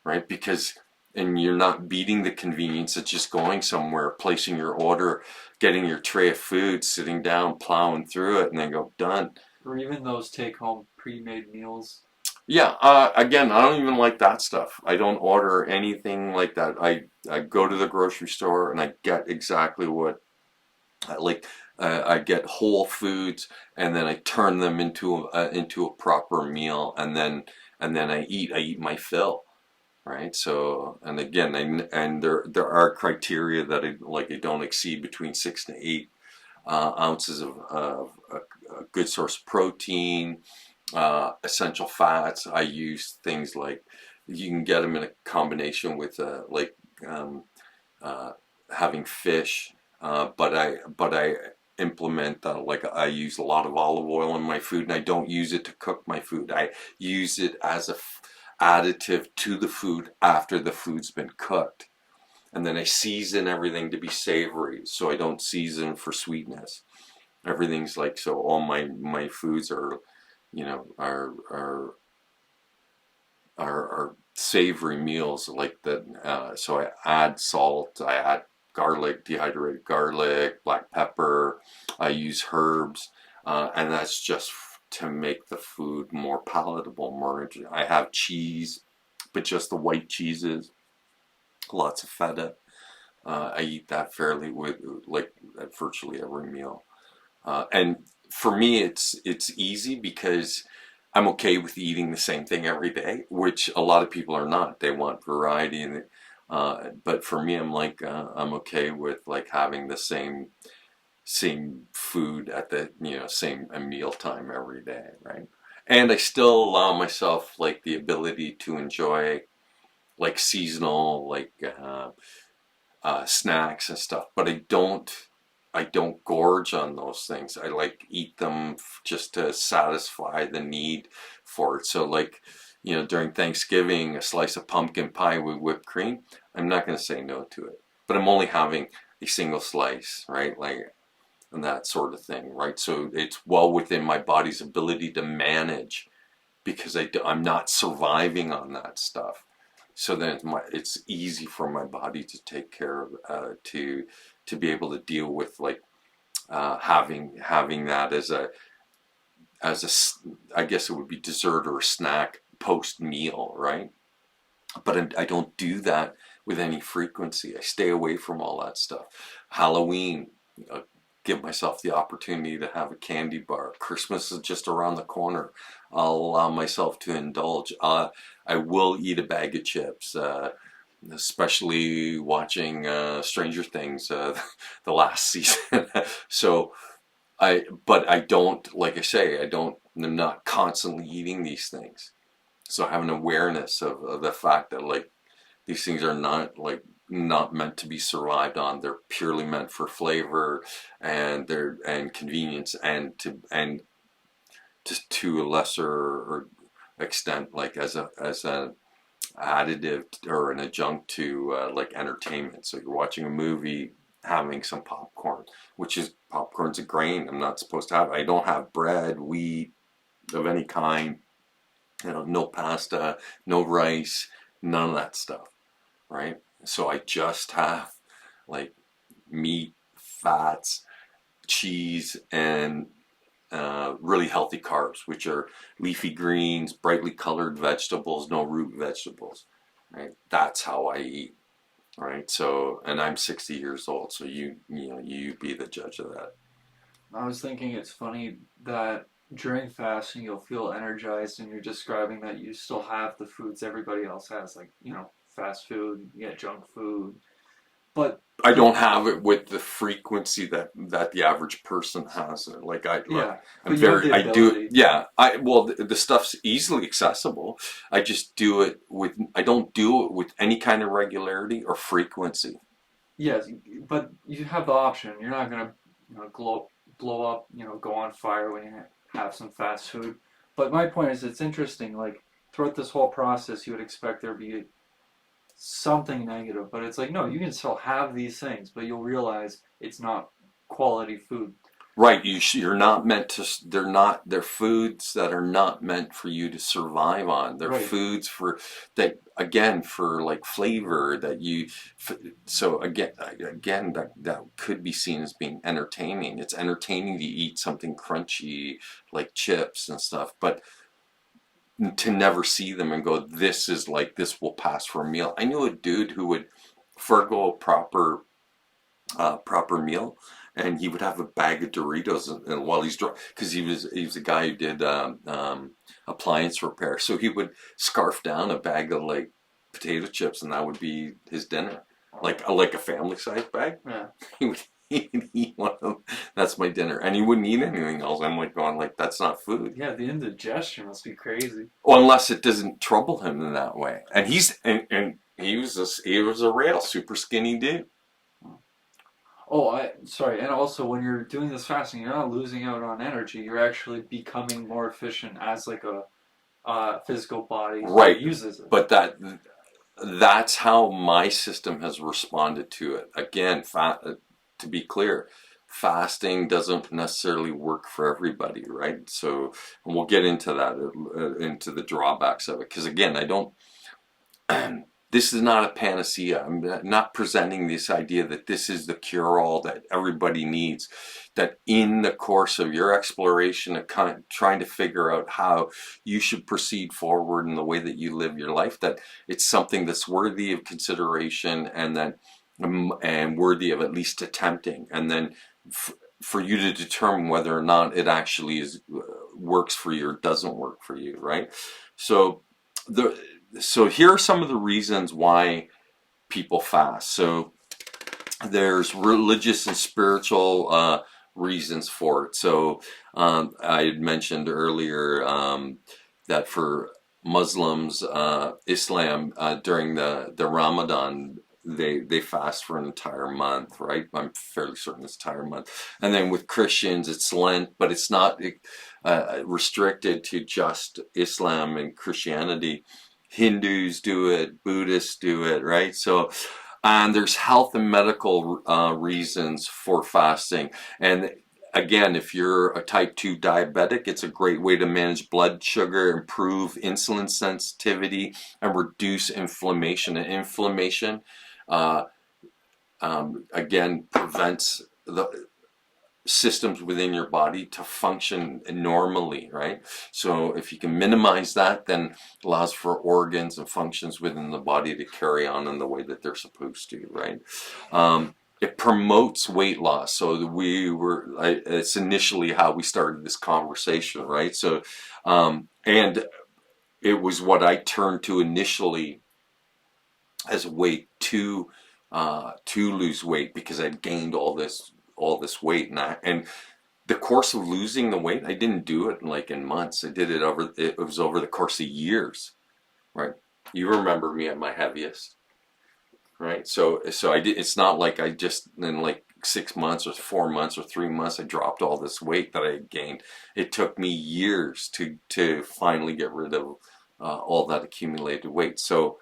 right? Because and you're not beating the convenience of just going somewhere, placing your order, getting your tray of food, sitting down, plowing through it, and then go done. Or even those take-home pre-made meals. Yeah, again, I don't even like that stuff. I don't order anything like that. I go to the grocery store and I get exactly what I like. I get whole foods and then I turn them into a proper meal, and then I eat my fill, right? So, and again, and there are criteria that I don't exceed between 6 to 8 ounces of a good source of protein, essential fats. I use things like you can get them in a combination with um, uh, having fish, but I implement like I use a lot of olive oil in my food, and I don't use it to cook my food. I use it as a additive to the food after the food's been cooked, and then I season everything to be savory. So I don't season for sweetness. Everything's like so. All my foods are, you know, are savory meals like that. So I add salt. I add garlic, dehydrated garlic, black pepper. I use herbs, and that's just to make the food more palatable. I have cheese, but just the white cheeses. Lots of feta. I eat that fairly with like at virtually every meal. And for me, it's easy because I'm okay with eating the same thing every day, which a lot of people are not. They want variety, and but for me, I'm okay with like having the same food at the same a meal time every day, right? And I still allow myself like the ability to enjoy like seasonal snacks and stuff, but I don't gorge on those things. I like eat them just to satisfy the need for it. So like, during Thanksgiving, a slice of pumpkin pie with whipped cream, I'm not going to say no to it. But I'm only having a single slice, right? Like, and that sort of thing, right? So it's well within my body's ability to manage because I'm not surviving on that stuff. So then it's easy for my body to take care of, to be able to deal with like having that I guess it would be dessert or a snack post meal, right? But I don't do that with any frequency. I stay away from all that stuff. Halloween, give myself the opportunity to have a candy bar. Christmas is just around the corner. I'll allow myself to indulge. I will eat a bag of chips, especially watching Stranger Things the last season. So but I don't, like I say, I'm not constantly eating these things. So I have an awareness of the fact that like these things are not meant to be survived on. They're purely meant for flavor and convenience, and just to a lesser extent, like as an additive or an adjunct to like entertainment. So you're watching a movie, having some popcorn, which is popcorn's a grain I'm not supposed to have. I don't have bread, wheat of any kind. No pasta, no rice, none of that stuff, right? So I just have like meat, fats, cheese, and really healthy carbs, which are leafy greens, brightly colored vegetables, no root vegetables, right? That's how I eat, right? So, and I'm 60 years old, so you be the judge of that. I was thinking it's funny that during fasting you'll feel energized and you're describing that you still have the foods everybody else has, like, fast food, you get junk food, But I don't have it with the frequency that the average person has it. yeah, I'm but you have very, the I do it. ability. Yeah, well, the stuff's easily accessible. I just do it with, I don't do it with any kind of regularity or frequency. Yes, but you have the option. You're not gonna, blow up, go on fire when you have some fast food. But my point is, it's interesting. Like throughout this whole process, you would expect there to be something negative, but it's like no, you can still have these things, but you'll realize it's not quality food. Right, you're not meant to. They're foods that are not meant for you to survive on. They're Right. foods for that again for like flavor that you. So again, that could be seen as being entertaining. It's entertaining to eat something crunchy like chips and stuff, but to never see them and go, this is like this will pass for a meal. I knew a dude who would forego a proper meal, and he would have a bag of Doritos, and while he's drunk, because he was a guy who did appliance repair, so he would scarf down a bag of like potato chips, and that would be his dinner, like a family size bag. Yeah. He would eat one of them. That's my dinner, and he wouldn't eat anything else. I'm like going like that's not food. Yeah, the indigestion must be crazy. Well, unless it doesn't trouble him in that way, and he was a real super skinny dude. Oh, sorry. And also, when you're doing this fasting, you're not losing out on energy. You're actually becoming more efficient as like a physical body that Right, uses it. but that's how my system has responded to it. Again, to be clear, fasting doesn't necessarily work for everybody, right? So, and we'll get into that, into the drawbacks of it, because again, I don't. This is not a panacea. I'm not presenting this idea that this is the cure-all that everybody needs. That in the course of your exploration of trying to figure out how you should proceed forward in the way that you live your life, that it's something that's worthy of consideration and worthy of at least attempting, and then for you to determine whether or not it actually works for you or doesn't work for you, right? So the so here are some of the reasons why people fast. So there's religious and spiritual reasons for it. So I had mentioned earlier that for Muslims, Islam, during the Ramadan, they fast for an entire month, right? I'm fairly certain it's an entire month. And then with Christians, it's Lent, but it's not restricted to just Islam and Christianity. Hindus do it, Buddhists do it, right? So, and there's health and medical reasons for fasting. And again, if you're a type 2 diabetic, it's a great way to manage blood sugar, improve insulin sensitivity, and reduce inflammation. And inflammation, uh, again, prevents the systems within your body to function normally, right? So if you can minimize that, then it allows for organs and functions within the body to carry on in the way that they're supposed to, right? It promotes weight loss. So it's initially how we started this conversation, right? So, and it was what I turned to initially as a way to lose weight, because I'd gained all this weight, and the course of losing the weight, I didn't do it like in months. I did it was over the course of years, right? You remember me at my heaviest, right? So I did. It's not like I just in like 6 months or 4 months or 3 months I dropped all this weight that I had gained. It took me years to finally get rid of all that accumulated weight. So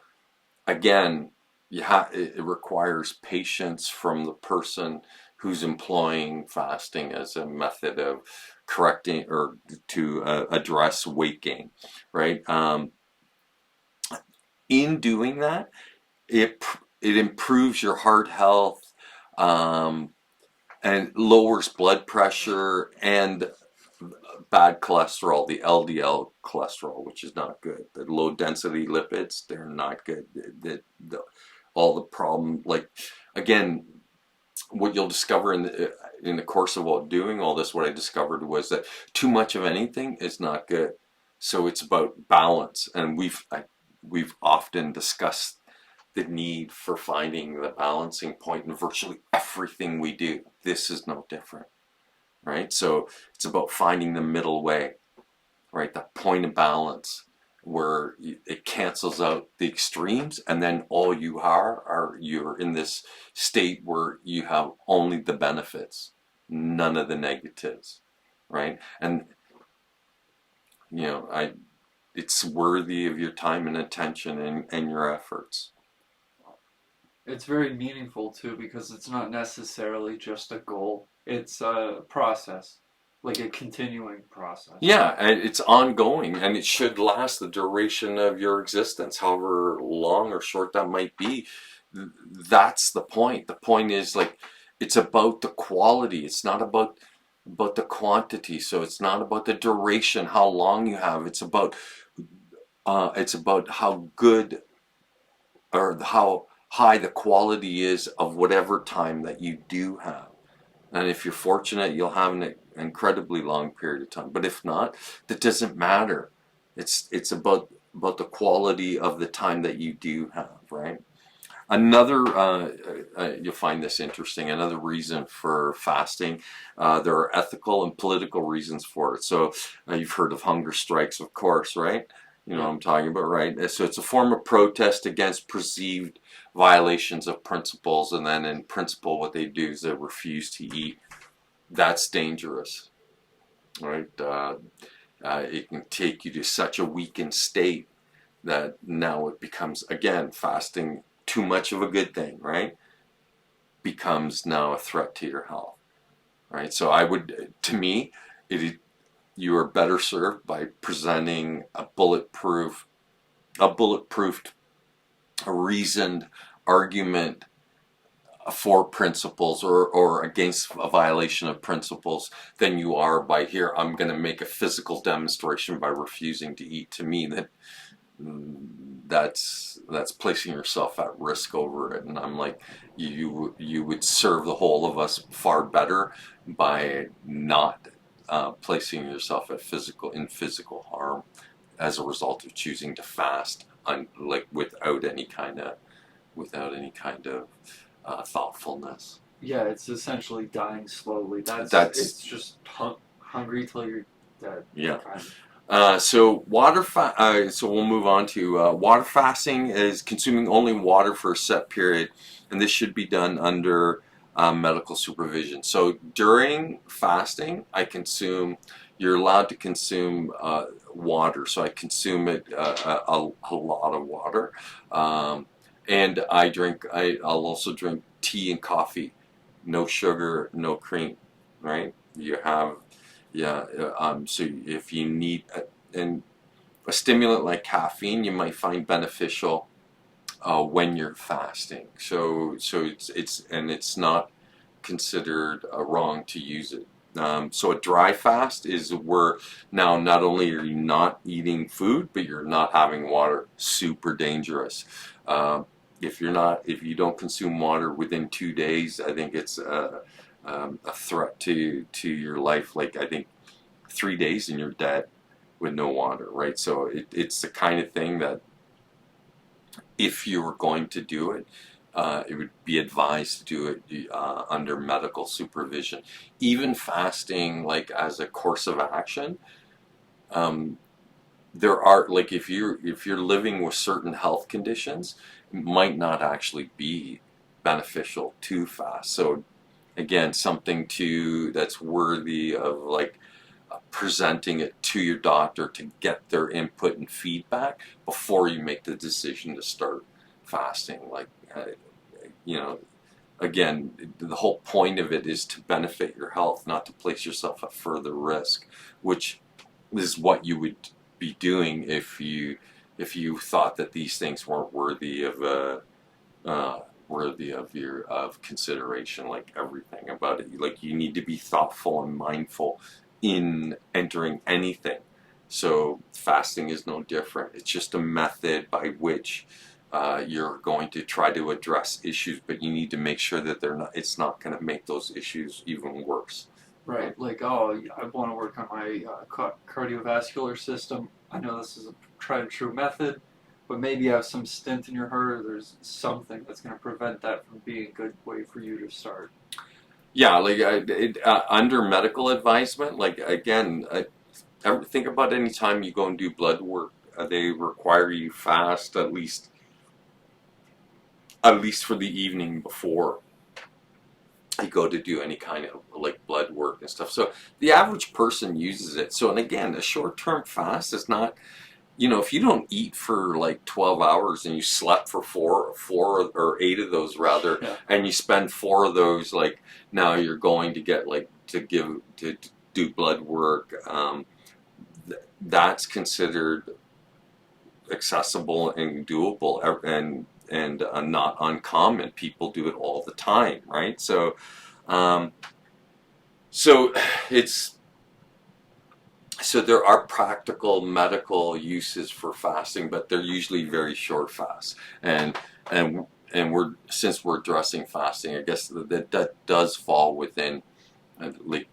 again, it requires patience from the person who's employing fasting as a method of correcting or to address weight gain, right? In doing that, it improves your heart health, um, and lowers blood pressure and bad cholesterol, the LDL cholesterol, which is not good. The low density lipids, they're not good. All the problem, like again, what you'll discover in the course of doing all this, what I discovered was that too much of anything is not good. So it's about balance, and we've often discussed the need for finding the balancing point in virtually everything we do. This is no different, right? So it's about finding the middle way, right? That point of balance where it cancels out the extremes, and then all you are you're in this state where you have only the benefits, none of the negatives, right? And it's worthy of your time and attention and your efforts. It's very meaningful too because it's not necessarily just a goal. It's a process, like a continuing process. Yeah, and it's ongoing, and it should last the duration of your existence, however long or short that might be. That's the point. The point is, like, it's about the quality. It's not about the quantity. So it's not about the duration, how long you have. It's about how good or how high the quality is of whatever time that you do have. And if you're fortunate, you'll have an incredibly long period of time. But if not, that doesn't matter. It's about the quality of the time that you do have, right? Another, you'll find this interesting, another reason for fasting, there are ethical and political reasons for it. So you've heard of hunger strikes, of course, right? You know what I'm talking about, right? So it's a form of protest against perceived violations of principles, and then in principle what they do is they refuse to eat. That's dangerous, right? It can take you to such a weakened state that now it becomes, again, fasting, too much of a good thing, right? Becomes now a threat to your health, right? So to me, you are better served by presenting a bulletproof, a reasoned argument for principles or against a violation of principles than you are by, here, I'm going to make a physical demonstration by refusing to eat. To me, that's placing yourself at risk over it. And I'm like, you would serve the whole of us far better by not placing yourself at physical harm as a result of choosing to fast without any kind of thoughtfulness. Yeah, it's essentially dying slowly. It's just hungry till you're dead. Yeah. Kind of. So we'll move on to water fasting is consuming only water for a set period, and this should be done under medical supervision. So during fasting, you're allowed to consume water. So I consume a lot of water, and I'll also drink tea and coffee, no sugar, no cream, right? So if you need a stimulant like caffeine, you might find beneficial when you're fasting. So it's not considered wrong to use it. So a dry fast is where now not only are you not eating food, but you're not having water. Super dangerous. If you don't consume water within 2 days, I think it's a threat to your life. Like, I think 3 days and you're dead with no water, right? So it's the kind of thing that if you were going to do it, it would be advised to do it under medical supervision. Even fasting, like as a course of action, there are, like, if you're living with certain health conditions, it might not actually be beneficial to fast. So again, something that's worthy of, like, presenting it to your doctor to get their input and feedback before you make the decision to start fasting. Like, again, the whole point of it is to benefit your health, not to place yourself at further risk, which is what you would be doing if you thought that these things weren't worthy of consideration. Like, everything about it, like, you need to be thoughtful and mindful in entering anything. So fasting is no different. It's just a method by which you're going to try to address issues, but you need to make sure that it's not going to make those issues even worse. Right, like, oh, I want to work on my cardiovascular system. I know this is a tried and true method. but maybe you have some stint in your heart, or there's something that's going to prevent that from being a good way for you to start. Yeah, like under medical advisement, like again, think about any time you go and do blood work, they require you fast at least for the evening before you go to do any kind of like blood work and stuff. So the average person uses it. So, and again, a short-term fast is not, if you don't eat for like 12 hours and you slept for four or eight of those rather, Yeah. and you spend four of those, like now you're going to get like to do blood work. That's considered accessible and doable and not uncommon. People do it all the time, right? Um, so it's so there are practical medical uses for fasting, but they're usually very short fasts. And since we're addressing fasting, I guess that does fall within like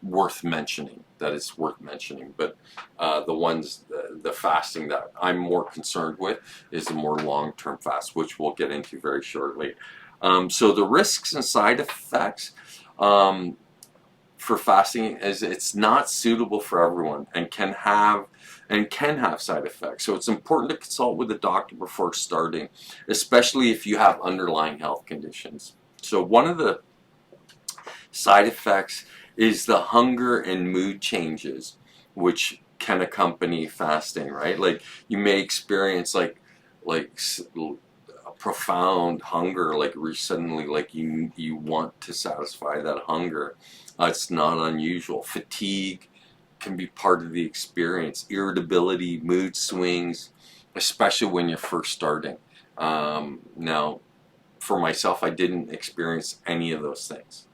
worth mentioning. That it's worth mentioning. But the fasting that I'm more concerned with is the more long-term fast, which we'll get into very shortly. So the risks and side effects for fasting is it's not suitable for everyone and can have side effects. So it's important to consult with a doctor before starting, especially if you have underlying health conditions. So one of the side effects is the hunger and mood changes, which can accompany fasting, right? Like you may experience like a profound hunger, like suddenly like you want to satisfy that hunger. It's not unusual. Fatigue can be part of the experience. Irritability, mood swings, especially when you're first starting. Now, for myself, I didn't experience any of those things,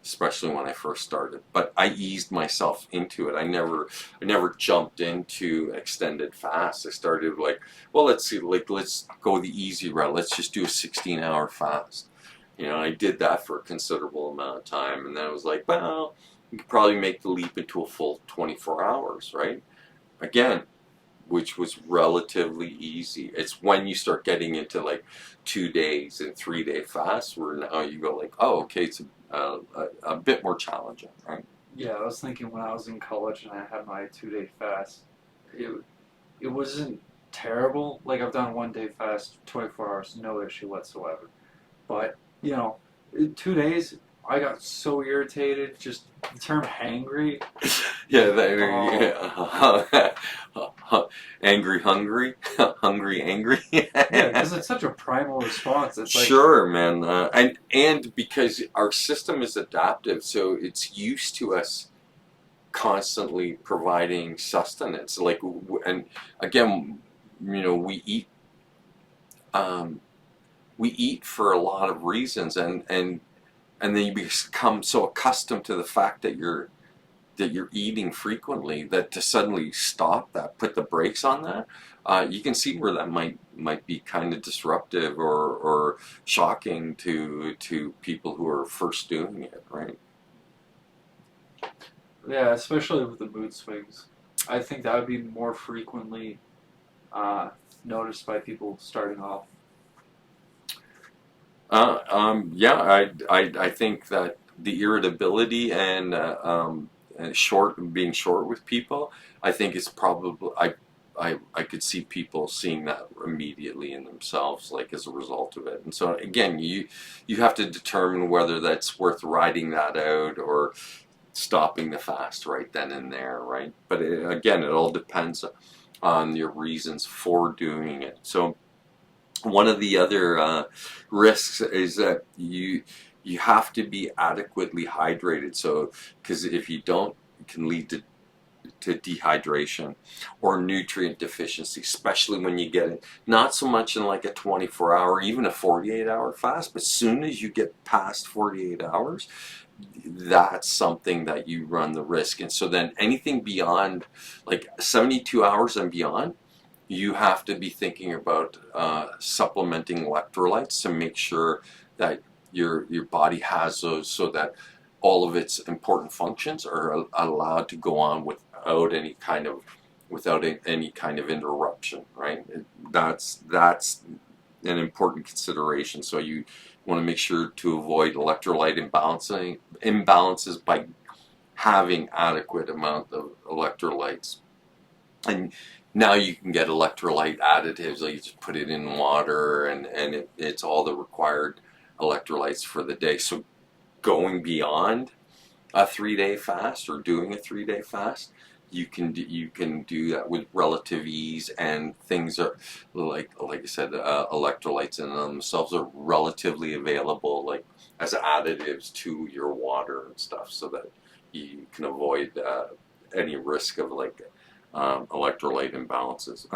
especially when I first started. But I eased myself into it. I never jumped into extended fast. I started like, well, let's go the easy route. Let's just do a 16-hour fast. I did that for a considerable amount of time, and then I was like, well, you could probably make the leap into a full 24 hours, right? Again, which was relatively easy. It's when you start getting into like 2 days and 3 day fasts where now you go like, oh, okay, it's a bit more challenging, right? Yeah, I was thinking when I was in college and I had my 2 day fast, it wasn't terrible. Like I've done 1 day fast, 24 hours, no issue whatsoever. But in 2 days I got so irritated. Just the term hangry. Yeah, angry, hungry, hungry, angry. Yeah, because it's such a primal response. It's like Sure, man, and because our system is adaptive, so it's used to us constantly providing sustenance. Like, and again, um, we eat for a lot of reasons, and then you become so accustomed to the fact that you're eating frequently that to suddenly stop that, put the brakes on that, you can see where that might be kind of disruptive or shocking to people who are first doing it, right? yeah, especially with the mood swings. I think that would be more frequently uh, noticed by people starting off. Yeah, I think that the irritability and being short with people, I think it's probably I could see people seeing that immediately in themselves, like as a result of it. And so again, you have to determine whether that's worth riding that out or stopping the fast right then and there, right? But again, it all depends on your reasons for doing it. So one of the other risks is that you have to be adequately hydrated. So because if you don't, it can lead to dehydration or nutrient deficiency, especially when you get it. Not so much in like a 24-hour, even a 48-hour fast, but as soon as you get past 48 hours, that's something that you run the risk. And so then anything beyond like 72 hours and beyond, you have to be thinking about supplementing electrolytes to make sure that your body has those so that all of its important functions are allowed to go on without any kind of without any kind of interruption, right? That's an important consideration. So you want to make sure to avoid electrolyte imbalances by having adequate amount of electrolytes. And now you can get electrolyte additives, like you just put it in water, and it's all the required electrolytes for the day. So going beyond a 3-day fast or doing a 3-day fast, you can do that with relative ease, and things are like I said, electrolytes in themselves are relatively available, like as additives to your water and stuff, so that you can avoid any risk of like electrolyte imbalances.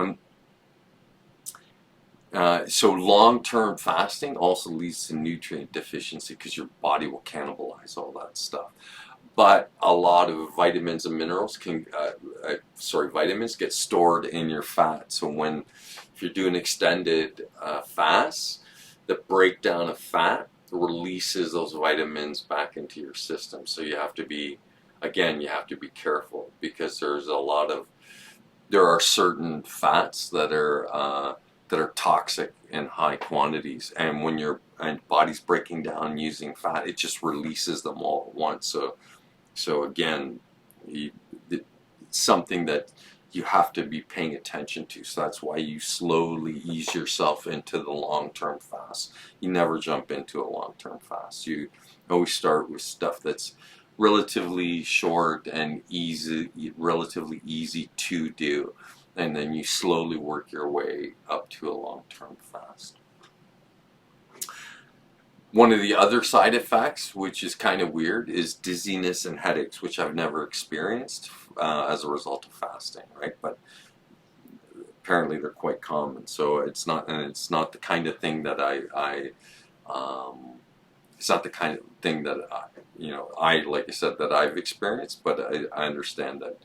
So long-term fasting also leads to nutrient deficiency because your body will cannibalize all that stuff. But a lot of vitamins and minerals vitamins get stored in your fat. So if you're doing extended fasts, the breakdown of fat releases those vitamins back into your system. So you have to be careful, because there are certain fats that are toxic in high quantities, and when your body's breaking down using fat, it just releases them all at once. So again, it's something that you have to be paying attention to. So that's why you slowly ease yourself into the long-term fast. You never jump into a long-term fast. You always start with stuff that's relatively short and relatively easy to do, and then you slowly work your way up to a long-term fast. One of the other side effects, which is kind of weird, is dizziness and headaches, which I've never experienced as a result of fasting, right? But apparently they're quite common. So it's not the kind of thing that it's not the kind of thing that like I said, that I've experienced, but I understand that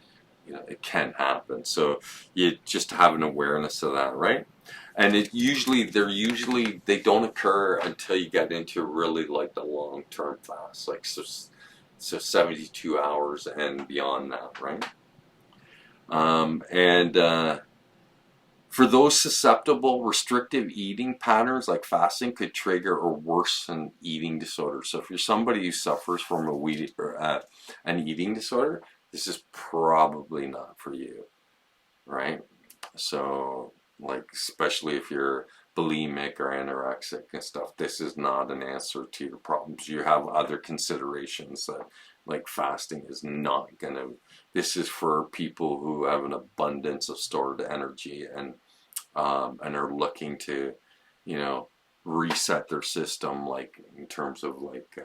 it can happen. So you just have an awareness of that, right? And they don't occur until you get into really like the long-term fast, like so 72 hours and beyond that, right? For those susceptible, restrictive eating patterns like fasting could trigger or worsen eating disorders. So if you're somebody who suffers from an eating disorder, this is probably not for you, right? So, like, especially if you're bulimic or anorexic and stuff, this is not an answer to your problems. You have other considerations that, like, fasting is not gonna. This is for people who have an abundance of stored energy and are looking to, reset their system, like in terms of like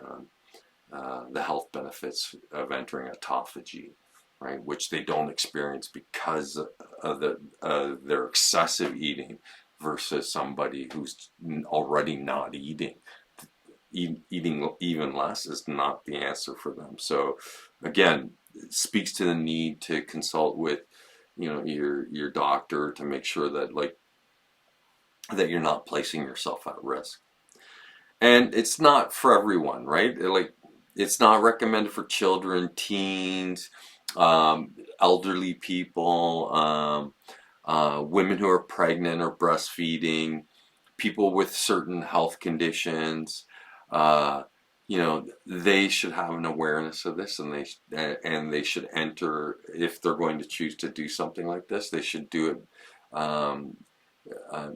the health benefits of entering autophagy, right? Which they don't experience because of their excessive eating versus somebody who's already not eating. Eating even less is not the answer for them. So again, it speaks to the need to consult with your doctor to make sure that that you're not placing yourself at risk. And it's not for everyone, right? It's not recommended for children, teens, elderly people, women who are pregnant or breastfeeding, people with certain health conditions. They should have an awareness of this, and they should enter, if they're going to choose to do something like this, they should do it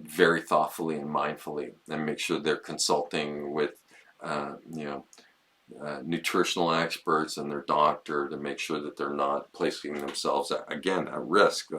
very thoughtfully and mindfully, and make sure they're consulting with nutritional experts and their doctor to make sure that they're not placing themselves at risk.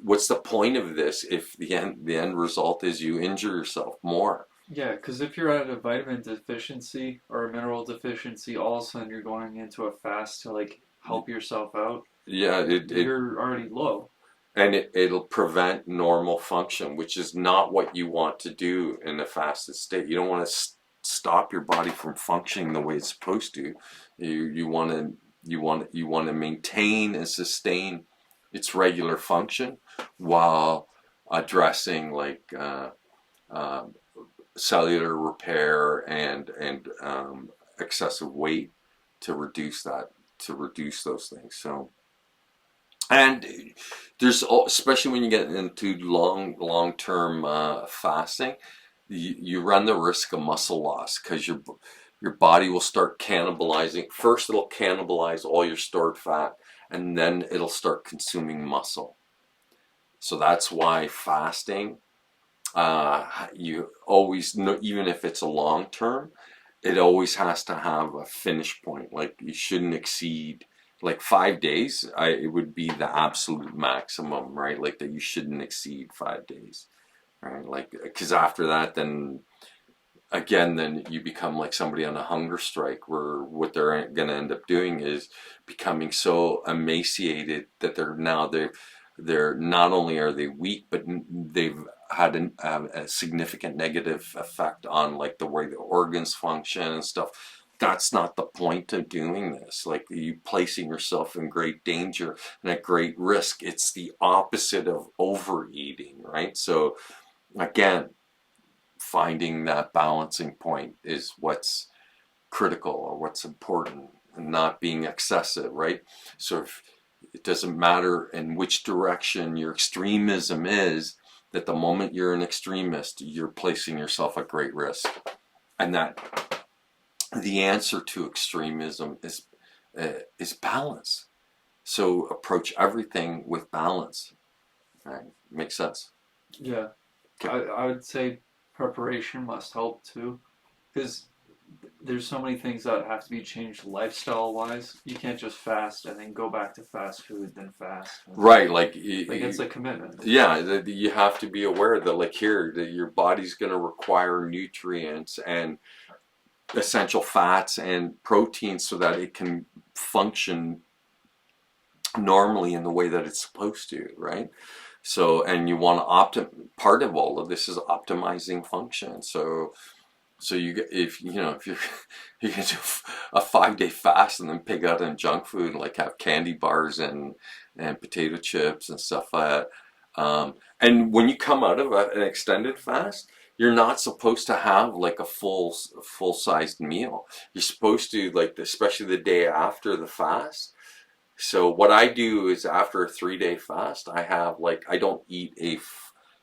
What's the point of this if the end result is you injure yourself more? Yeah, because if you're at a vitamin deficiency or a mineral deficiency, all of a sudden you're going into a fast to like help yourself out. Yeah, you're already low. And it'll prevent normal function, which is not what you want to do in a fasted state. You don't want to stop your body from functioning the way it's supposed to. You want to maintain and sustain its regular function while addressing cellular repair and excessive weight to reduce those things. So And especially when you get into long-term fasting, you run the risk of muscle loss because your body will start cannibalizing. First, it'll cannibalize all your stored fat, and then it'll start consuming muscle. So that's why fasting, you always know, even if it's a long term, it always has to have a finish point. Like you shouldn't exceed like 5 days. It would be the absolute maximum, right? Like that you shouldn't exceed 5 days, right? Like because after that, then again, then you become like somebody on a hunger strike, where what they're going to end up doing is becoming so emaciated that they're not only are they weak, but they've had a significant negative effect on like the way the organs function and stuff. That's not the point of doing this. Like you placing yourself in great danger and at great risk. It's the opposite of overeating, right? So again, finding that balancing point is what's critical or what's important, and not being excessive, right? So if it doesn't matter in which direction your extremism is, that the moment you're an extremist, you're placing yourself at great risk. And that the answer to extremism is balance. So approach everything with balance. Right? Makes sense? Yeah. I would say preparation must help too, because there's so many things that have to be changed lifestyle wise. You can't just fast and then go back to fast food, then fast. Right, like it's a commitment. yeah, you have to be aware that like here, that your body's going to require nutrients and essential fats and proteins so that it can function normally in the way that it's supposed to, right? So, and you want to part of all of this is optimizing function. So you get, if you know, if you're you can do a 5 day fast and then pig out on junk food, like have candy bars and potato chips and stuff like that. And when you come out of an extended fast, you're not supposed to have like a full sized meal. You're supposed to, like, especially the day after the fast. So what I do is after a 3 day fast, I have like, I don't eat a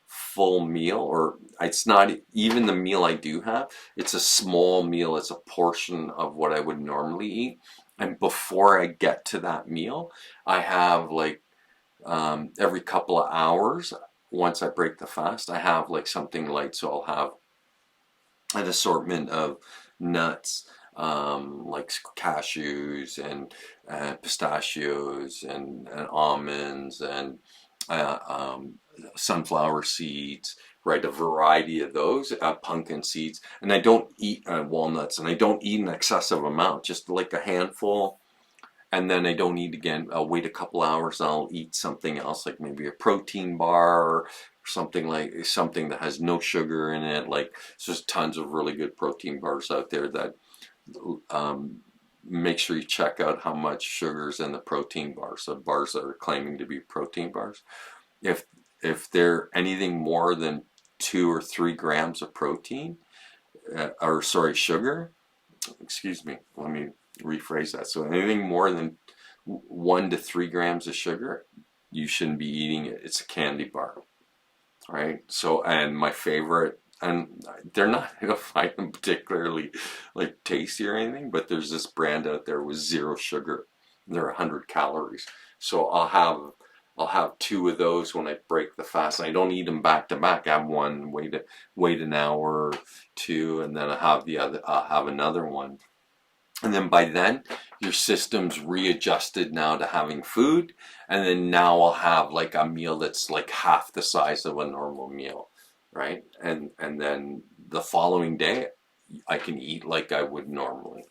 full meal, or it's not even the meal I do have. It's a small meal. It's a portion of what I would normally eat. And before I get to that meal, I have like every couple of hours, once I break the fast, I have like something light. So I'll have an assortment of nuts, like cashews and pistachios and almonds and sunflower seeds, right? A variety of those, pumpkin seeds. And I don't eat walnuts, and I don't eat an excessive amount, just like a handful. And then I don't eat again. I'll wait a couple hours and I'll eat something else, like maybe a protein bar or something that has no sugar in it. Like, so there's tons of really good protein bars out there that make sure you check out how much sugar's in the protein bars. So bars that are claiming to be protein bars, if they're anything more than 2 or 3 grams of protein, or sorry, sugar, excuse me, let me rephrase that. So anything more than 1 to 3 grams of sugar, you shouldn't be eating it. It's a candy bar, right? So, and my favorite, and they're not, I don't find them particularly like tasty or anything, but there's this brand out there with 0 sugar. They're 100 calories. So I'll have 2 of those when I break the fast. And I don't eat them back to back. I have one, wait an hour or two, and then I'll have another one. And then by then, your system's readjusted now to having food. And then now I'll have like a meal that's like half the size of a normal meal, right? And then the following day, I can eat like I would normally,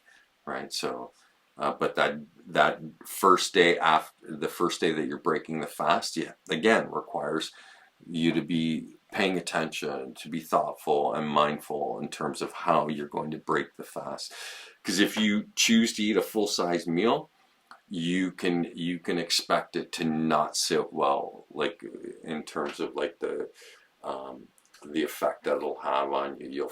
right? So, but that first day, after the first day that you're breaking the fast, yeah, again, requires you to be paying attention, to be thoughtful and mindful in terms of how you're going to break the fast. Because if you choose to eat a full-size meal, you can expect it to not sit well, like in terms of like the effect that it'll have on you.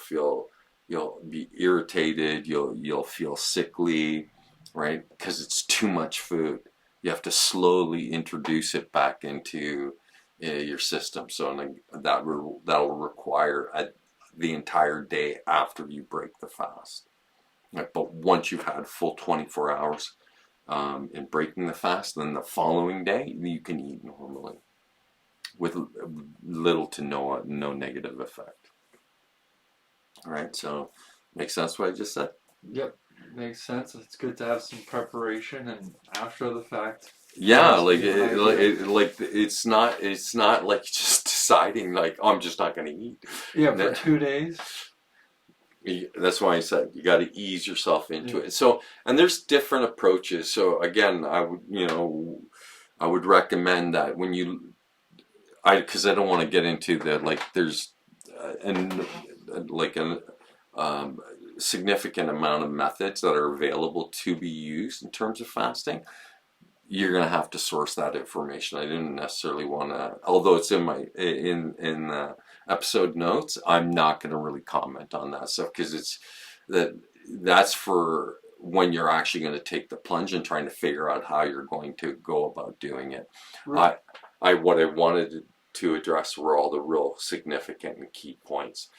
You'll be irritated. You'll feel sickly, right? Because it's too much food. You have to slowly introduce it back into your system. So that'll require the entire day after you break the fast. But once you've had full 24 hours in breaking the fast, then the following day you can eat normally with little to no negative effect. All right, so makes sense what I just said? Yep, makes sense. It's good to have some preparation and after the fact. Yeah, it's not like just deciding like, oh, I'm just not going to eat. Yeah, for 2 days. That's why I said you got to ease yourself into it. So, and there's different approaches. So again, I would recommend that when because I don't want to get into the there's a significant amount of methods that are available to be used in terms of fasting. You're going to have to source that information. I didn't necessarily want to, although it's in my in episode notes, I'm not going to really comment on that stuff because that's for when you're actually going to take the plunge and trying to figure out how you're going to go about doing it. Right. What I wanted to address were all the real significant and key points,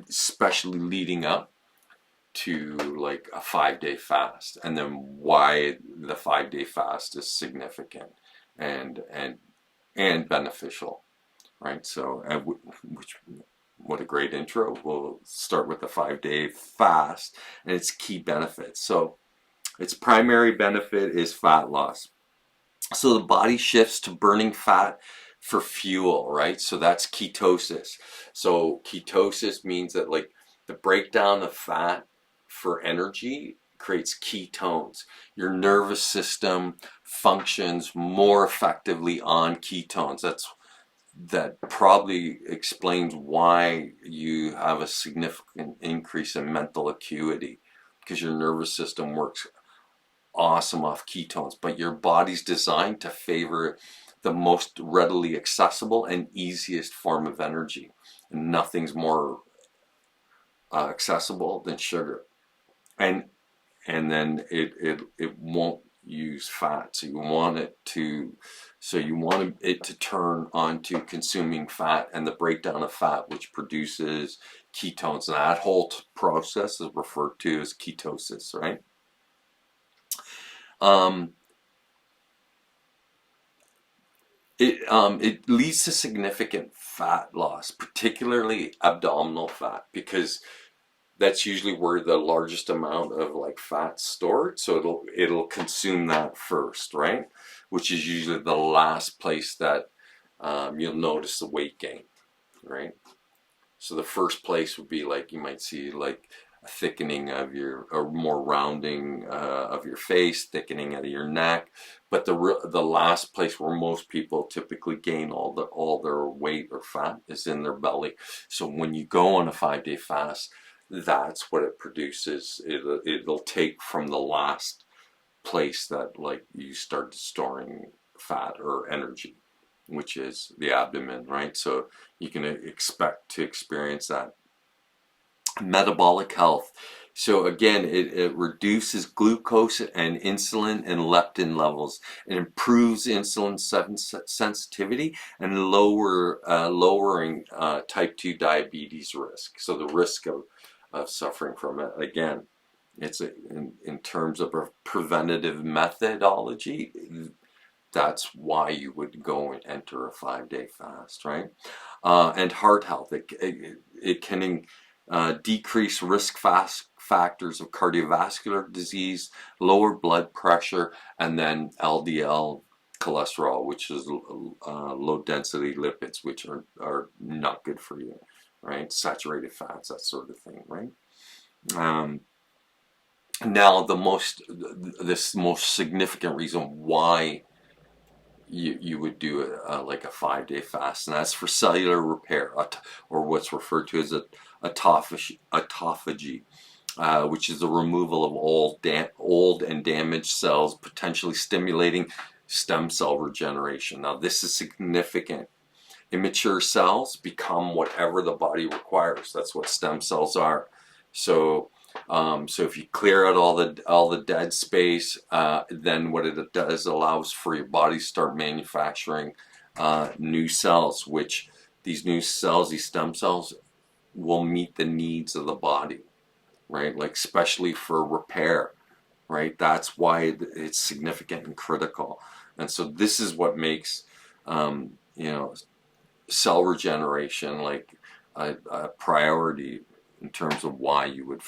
especially leading up to like a 5-day fast, and then why the 5-day fast is significant and beneficial, right? So, what a great intro. We'll start with the 5-day fast and its key benefits. So, its primary benefit is fat loss. So the body shifts to burning fat for fuel, right? So that's ketosis. So ketosis means that like the breakdown of fat for energy creates ketones. Your nervous system functions more effectively on ketones. That probably explains why you have a significant increase in mental acuity, because your nervous system works awesome off ketones, but your body's designed to favor the most readily accessible and easiest form of energy. And nothing's more accessible than sugar. And then it won't use fat. So you want it to turn on to consuming fat and the breakdown of fat, which produces ketones. And that whole process is referred to as ketosis, right? It leads to significant fat loss, particularly abdominal fat, because that's usually where the largest amount of like fat's stored. So it'll consume that first, right? Which is usually the last place that you'll notice the weight gain, right? So the first place would be like, you might see like a thickening of or more rounding of your face, thickening of your neck. But the last place where most people typically gain all their weight or fat is in their belly. So when you go on a 5-day fast, that's what it produces. It'll take from the last place that like you start storing fat or energy, which is the abdomen, right? So you can expect to experience that. Metabolic health. So again, it reduces glucose and insulin and leptin levels. It improves insulin sensitivity and lowering type 2 diabetes risk. So the risk of suffering from it. Again, it's in terms of a preventative methodology, that's why you would go and enter a 5-day fast, right? And heart health. It can decrease risk factors of cardiovascular disease, lower blood pressure, and then LDL cholesterol, which is low density lipids, which are not good for you, right? Saturated fats, that sort of thing, right? Now this most significant reason why you would do like a 5-day fast, and that's for cellular repair, or what's referred to as autophagy, which is the removal of old and damaged cells, potentially stimulating stem cell regeneration. Now this is significant. Immature cells become whatever the body requires. That's what stem cells are. So So if you clear out all the dead space, then what it does allows for your body to start manufacturing new cells, which these new cells, these stem cells, will meet the needs of the body, right? Like especially for repair, right? That's why it's significant and critical. And so this is what makes you know, cell regeneration like a priority in terms of why you would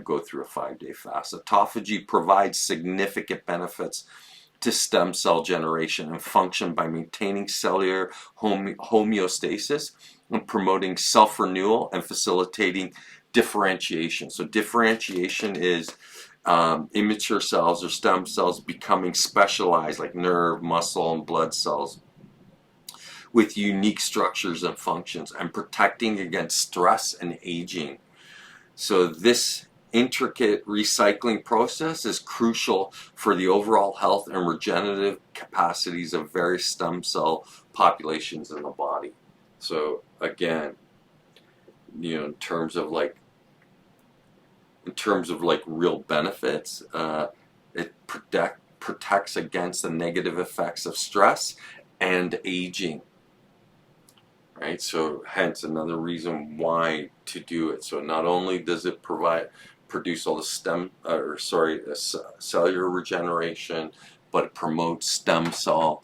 go through a 5-day fast. Autophagy provides significant benefits to stem cell generation and function by maintaining cellular homeostasis and promoting self-renewal and facilitating differentiation. So differentiation is immature cells or stem cells becoming specialized like nerve, muscle, and blood cells with unique structures and functions, and protecting against stress and aging. So this intricate recycling process is crucial for the overall health and regenerative capacities of various stem cell populations in the body. So again, you know, in terms of like real benefits, it protects against the negative effects of stress and aging. Right, so hence another reason why to do it. So not only does it produce all the cellular regeneration, but it promotes stem cell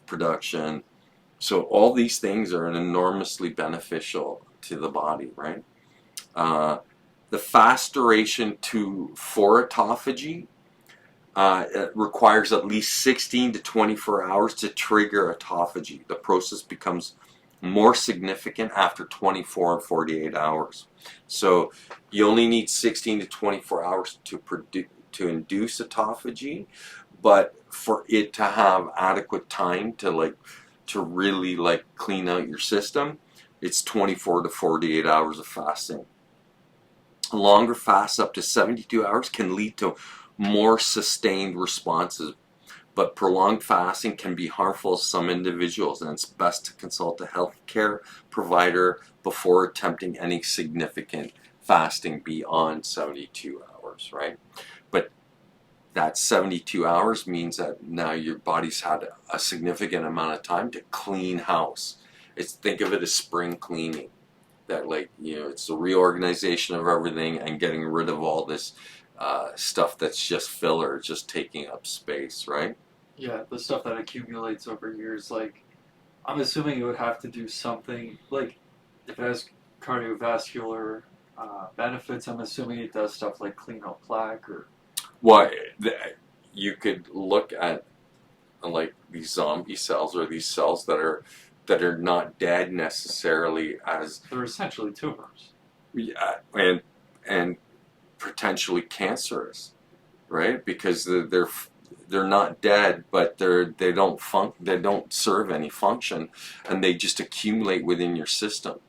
production. So all these things are enormously beneficial to the body, right? The fast duration for autophagy it requires at least 16 to 24 hours to trigger autophagy. The process becomes more significant after 24 and 48 hours. So you only need 16 to 24 hours to induce autophagy, but for it to have adequate time to really clean out your system, it's 24 to 48 hours of fasting. Longer fasts up to 72 hours can lead to more sustained responses, but prolonged fasting can be harmful to some individuals, and it's best to consult a healthcare provider before attempting any significant fasting beyond 72 hours, right? But that 72 hours means that now your body's had a significant amount of time to clean house. Think of it as spring cleaning. That it's the reorganization of everything and getting rid of all this stuff that's just filler, just taking up space, right? Yeah, the stuff that accumulates over years. Like, I'm assuming it would have to do something, like, if it has cardiovascular benefits, I'm assuming it does stuff like clean out plaque or... Well, you could look at like these zombie cells, or these cells that are not dead necessarily, as they're essentially tumors. Yeah, and potentially cancerous, right? Because they're not dead, but they don't serve any function, and they just accumulate within your system,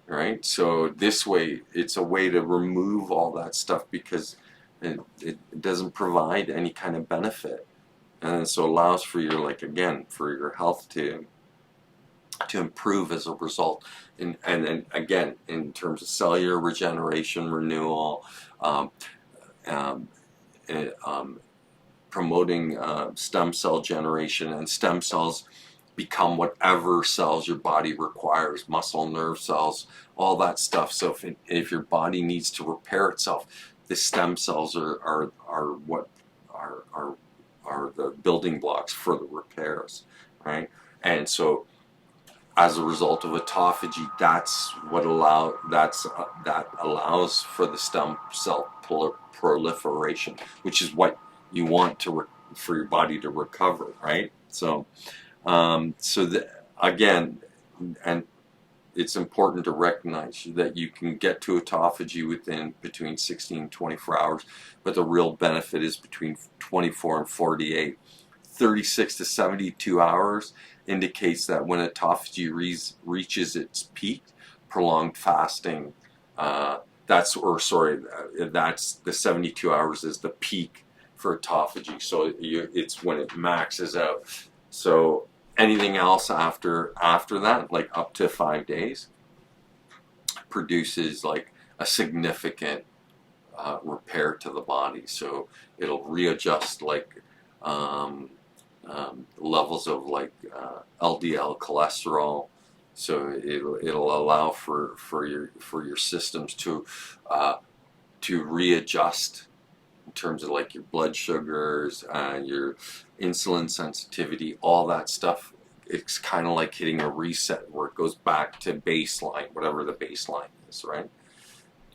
right? So this way, it's a way to remove all that stuff because it doesn't provide any kind of benefit, and so allows for for your health to improve as a result. And then again, in terms of cellular regeneration, renewal, promoting stem cell generation, and stem cells become whatever cells your body requires, muscle, nerve cells, all that stuff. So if your body needs to repair itself, the stem cells are what are the building blocks for the repairs, right? And so as a result of autophagy, that allows for the stem cell proliferation, which is what you want for your body to recover, right? So, again, and it's important to recognize that you can get to autophagy between 16 and 24 hours, but the real benefit is between 24 and 48. 36 to 72 hours indicates that when autophagy reaches its peak, prolonged fasting, that's the 72 hours is the peak for autophagy. So it's when it maxes out. So anything else after that, like up to 5 days, produces like a significant repair to the body. So it'll readjust like levels of like LDL cholesterol. So it'll allow for your systems to readjust in terms of like your blood sugars, your insulin sensitivity, all that stuff. It's kind of like hitting a reset where it goes back to baseline, whatever the baseline is, right?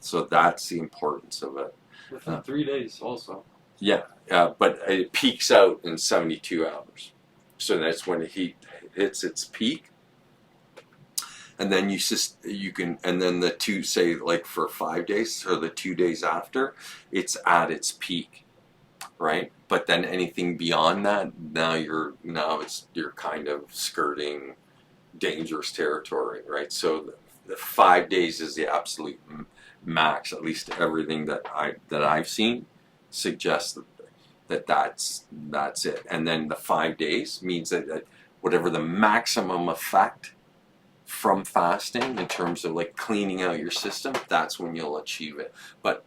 So that's the importance of it. Within 3 days, also. Yeah, but it peaks out in 72 hours. So that's when the heat hits its peak. And then you can, and then the two, say like for 5 days, so the 2 days after, it's at its peak, right? But then anything beyond that, you're kind of skirting dangerous territory, right? So the 5 days is the absolute max. At least everything that I've seen suggests that's it. And then the 5 days means that whatever the maximum effect from fasting in terms of like cleaning out your system, that's when you'll achieve it. But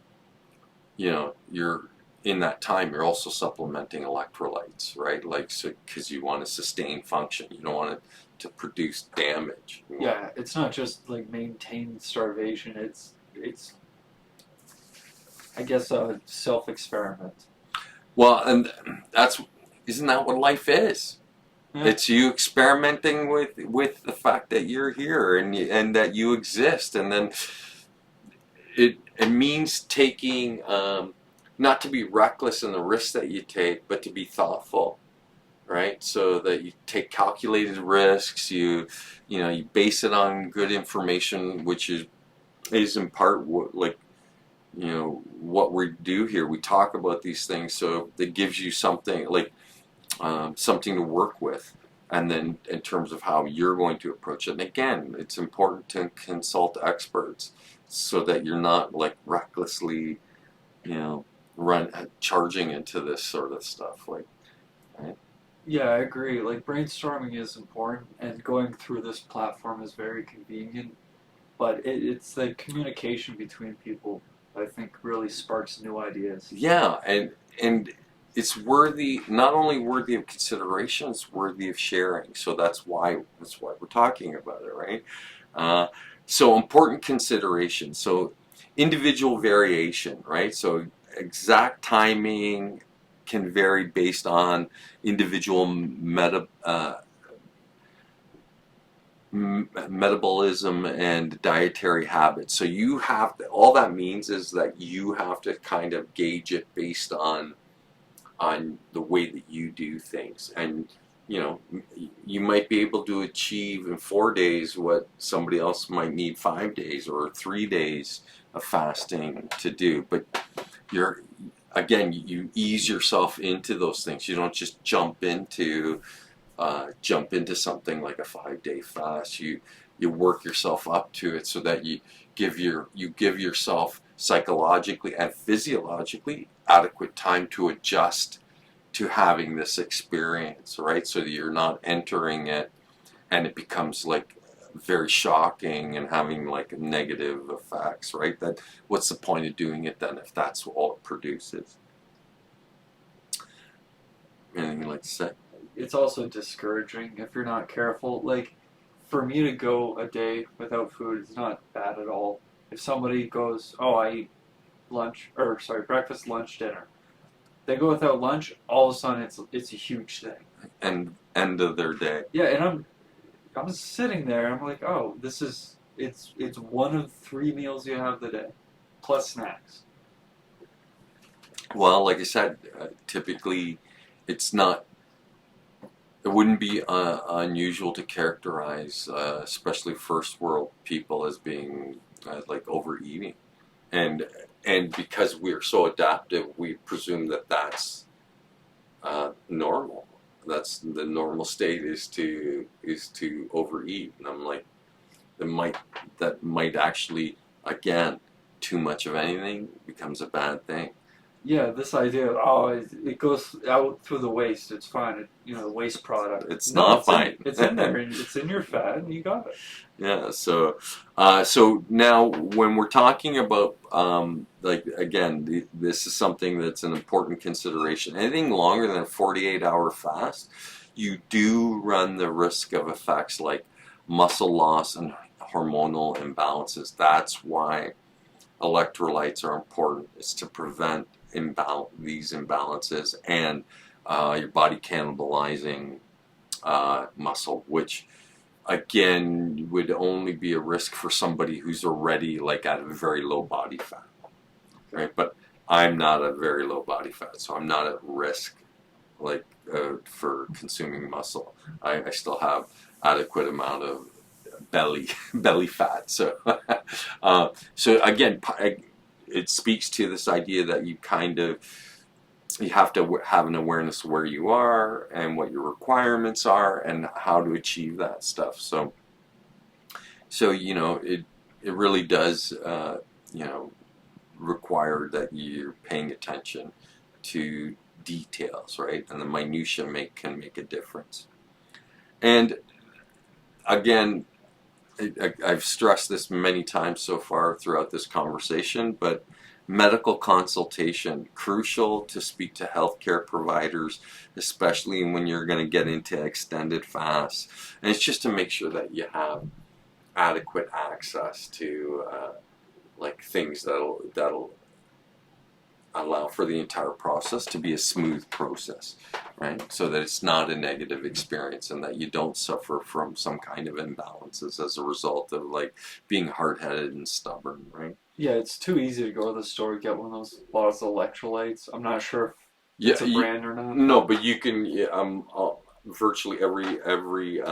you're in that time, you're also supplementing electrolytes, right? Like, so because you want to sustain function, you don't want it to produce damage. Yeah, it's not just like maintain starvation. It's I guess a self-experiment. Well, and isn't that what life is? Yeah. It's you experimenting with the fact that you're here and that you exist, and then it means taking not to be reckless in the risks that you take, but to be thoughtful, right? So that you take calculated risks. You base it on good information, which is in part what we do here. We talk about these things, so it gives you something like. Something to work with, and then in terms of how you're going to approach it. And again, it's important to consult experts so that you're not like recklessly, charging into this sort of stuff. Like, right? Yeah, I agree. Like brainstorming is important, and going through this platform is very convenient. But it's the communication between people I think really sparks new ideas. Yeah, and it's not only worthy of consideration, it's worthy of sharing. So that's why we're talking about it, right? So important consideration. So individual variation, right? So exact timing can vary based on individual metabolism and dietary habits. So all that means is that you have to kind of gauge it based on the way that you do things. And you might be able to achieve in 4 days what somebody else might need 5 days or 3 days of fasting to do. But you ease yourself into those things. You don't just jump into something like a 5-day fast. You work yourself up to it so that you give yourself psychologically and physiologically adequate time to adjust to having this experience, right? So that you're not entering it and it becomes like very shocking and having like negative effects, right? What's the point of doing it then if that's all it produces? Anything you'd like to say? It's also discouraging if you're not careful. Like, for me to go a day without food is not bad at all. If somebody goes, oh, I eat breakfast, lunch, dinner. They go without lunch, all of a sudden it's a huge thing. And end of their day. Yeah, and I'm sitting there, and I'm like, oh, it's one of 3 meals you have the day, plus snacks. Well, like I said, typically it wouldn't be unusual to characterize, especially first world people, as being like overeating, and because we're so adaptive, we presume that that's normal. That's the normal state is to overeat, and I'm like, that might actually, again, too much of anything becomes a bad thing. yeah, this idea of, oh, it goes out through the waste. It's fine. The waste product. It's No, not fine. it's in there, and it's in your fat, and you got it. Yeah, so now when we're talking about like again, this is something that's an important consideration. Anything longer than a 48-hour fast, you do run the risk of effects like muscle loss and hormonal imbalances. That's why electrolytes are important. It's to prevent these imbalances and your body cannibalizing muscle, which again would only be a risk for somebody who's already like at a very low body fat, right? But I'm not a very low body fat, so I'm not at risk like for consuming muscle. I still have adequate amount of belly fat. So so again, it speaks to this idea that you have to have an awareness of where you are and what your requirements are and how to achieve that stuff. So it really does require that you're paying attention to details, right? And the minutia can make a difference. And again, I've stressed this many times so far throughout this conversation, but medical consultation, crucial to speak to healthcare providers, especially when you're going to get into extended fasts. And it's just to make sure that you have adequate access to like things that'll allow for the entire process to be a smooth process, right? So that it's not a negative experience and that you don't suffer from some kind of imbalances as a result of like being hard-headed and stubborn, right? Yeah, it's too easy to go to the store and get one of those bottles of electrolytes. I'm not sure if Yeah, it's a brand or not. no, but you can virtually every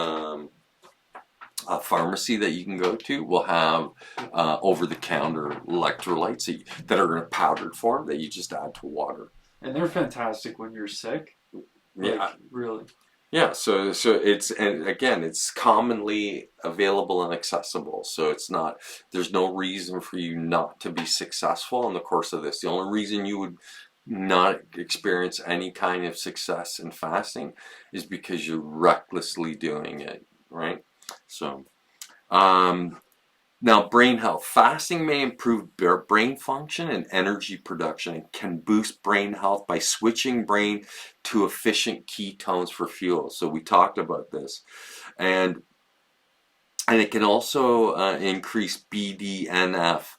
pharmacy that you can go to will have over-the-counter electrolytes that are in a powdered form that you just add to water. And they're fantastic when you're sick. Like, Yeah, really. yeah. So and again, it's commonly available and accessible. So there's no reason for you not to be successful in the course of this. The only reason you would not experience any kind of success in fasting is because you're recklessly doing it, right? So, now brain health. Fasting may improve brain function and energy production and can boost brain health by switching brain to efficient ketones for fuel. So we talked about this. And it can also increase BDNF,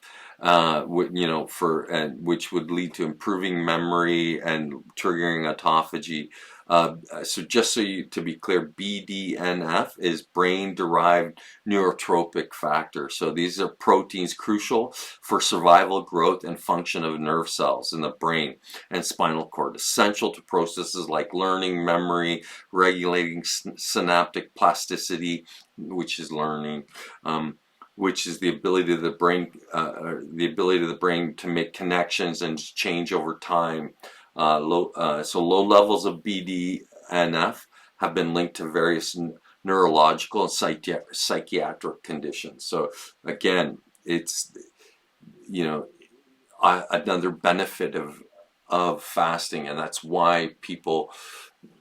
which would lead to improving memory and triggering autophagy. So just to be clear, BDNF is brain-derived neurotropic factor. So these are proteins crucial for survival, growth, and function of nerve cells in the brain and spinal cord, essential to processes like learning, memory, regulating synaptic plasticity, which is learning, which is the ability of the brain to make connections and change over time. So low levels of BDNF have been linked to various neurological and psychiatric conditions. So again, it's another benefit of fasting, and that's why people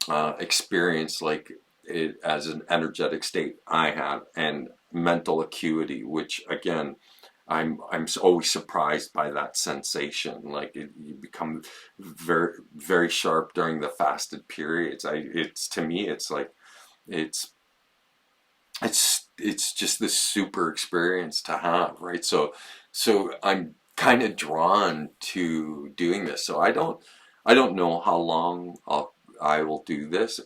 experience like it as an energetic state I have, and mental acuity, which again I'm always surprised by that sensation. Like you become very very sharp during the fasted periods. It's to me it's like it's just this super experience to have, right? So I'm kind of drawn to doing this. So I don't know how long I will do this,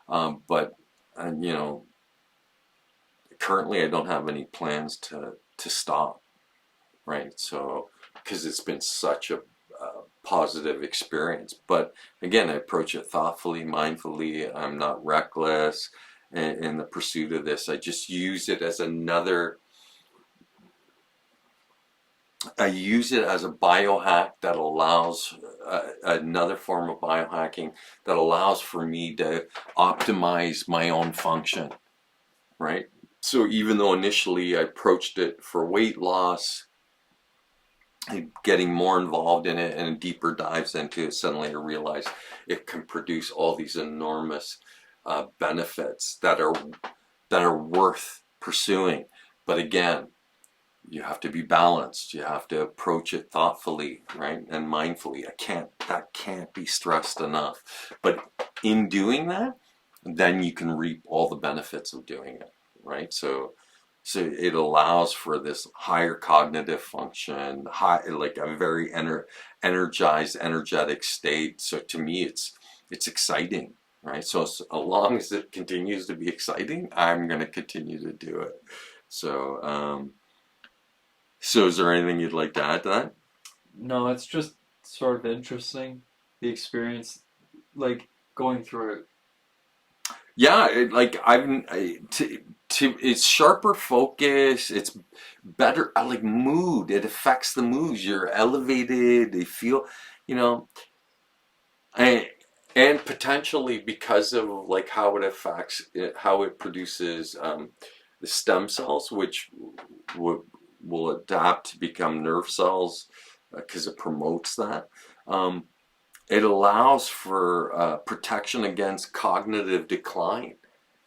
but currently I don't have any plans to stop, right? So because it's been such a positive experience. But again, I approach it thoughtfully, mindfully. I'm not reckless in the pursuit of this. I just use it as I use it as a biohack that allows another form of biohacking that allows for me to optimize my own function, right? So even though initially I approached it for weight loss getting more involved in it and deeper dives into it, suddenly I realized it can produce all these enormous benefits that are worth pursuing. But again, you have to be balanced. You have to approach it thoughtfully, right, and mindfully. That can't be stressed enough. But in doing that, then you can reap all the benefits of doing it, right? So it allows for this higher cognitive function, like a very energized, energetic state. So to me, it's exciting, right? So as long as it continues to be exciting, I'm going to continue to do it. So, so is there anything you'd like to add to that? No, it's just sort of interesting, the experience, like going through it. Yeah, it's sharper focus. It's better, like mood. It affects the moods. You're elevated. They feel, you know, and potentially because of like how it affects it, how it produces the stem cells, which will adapt to become nerve cells because it promotes that. Um, it allows for protection against cognitive decline.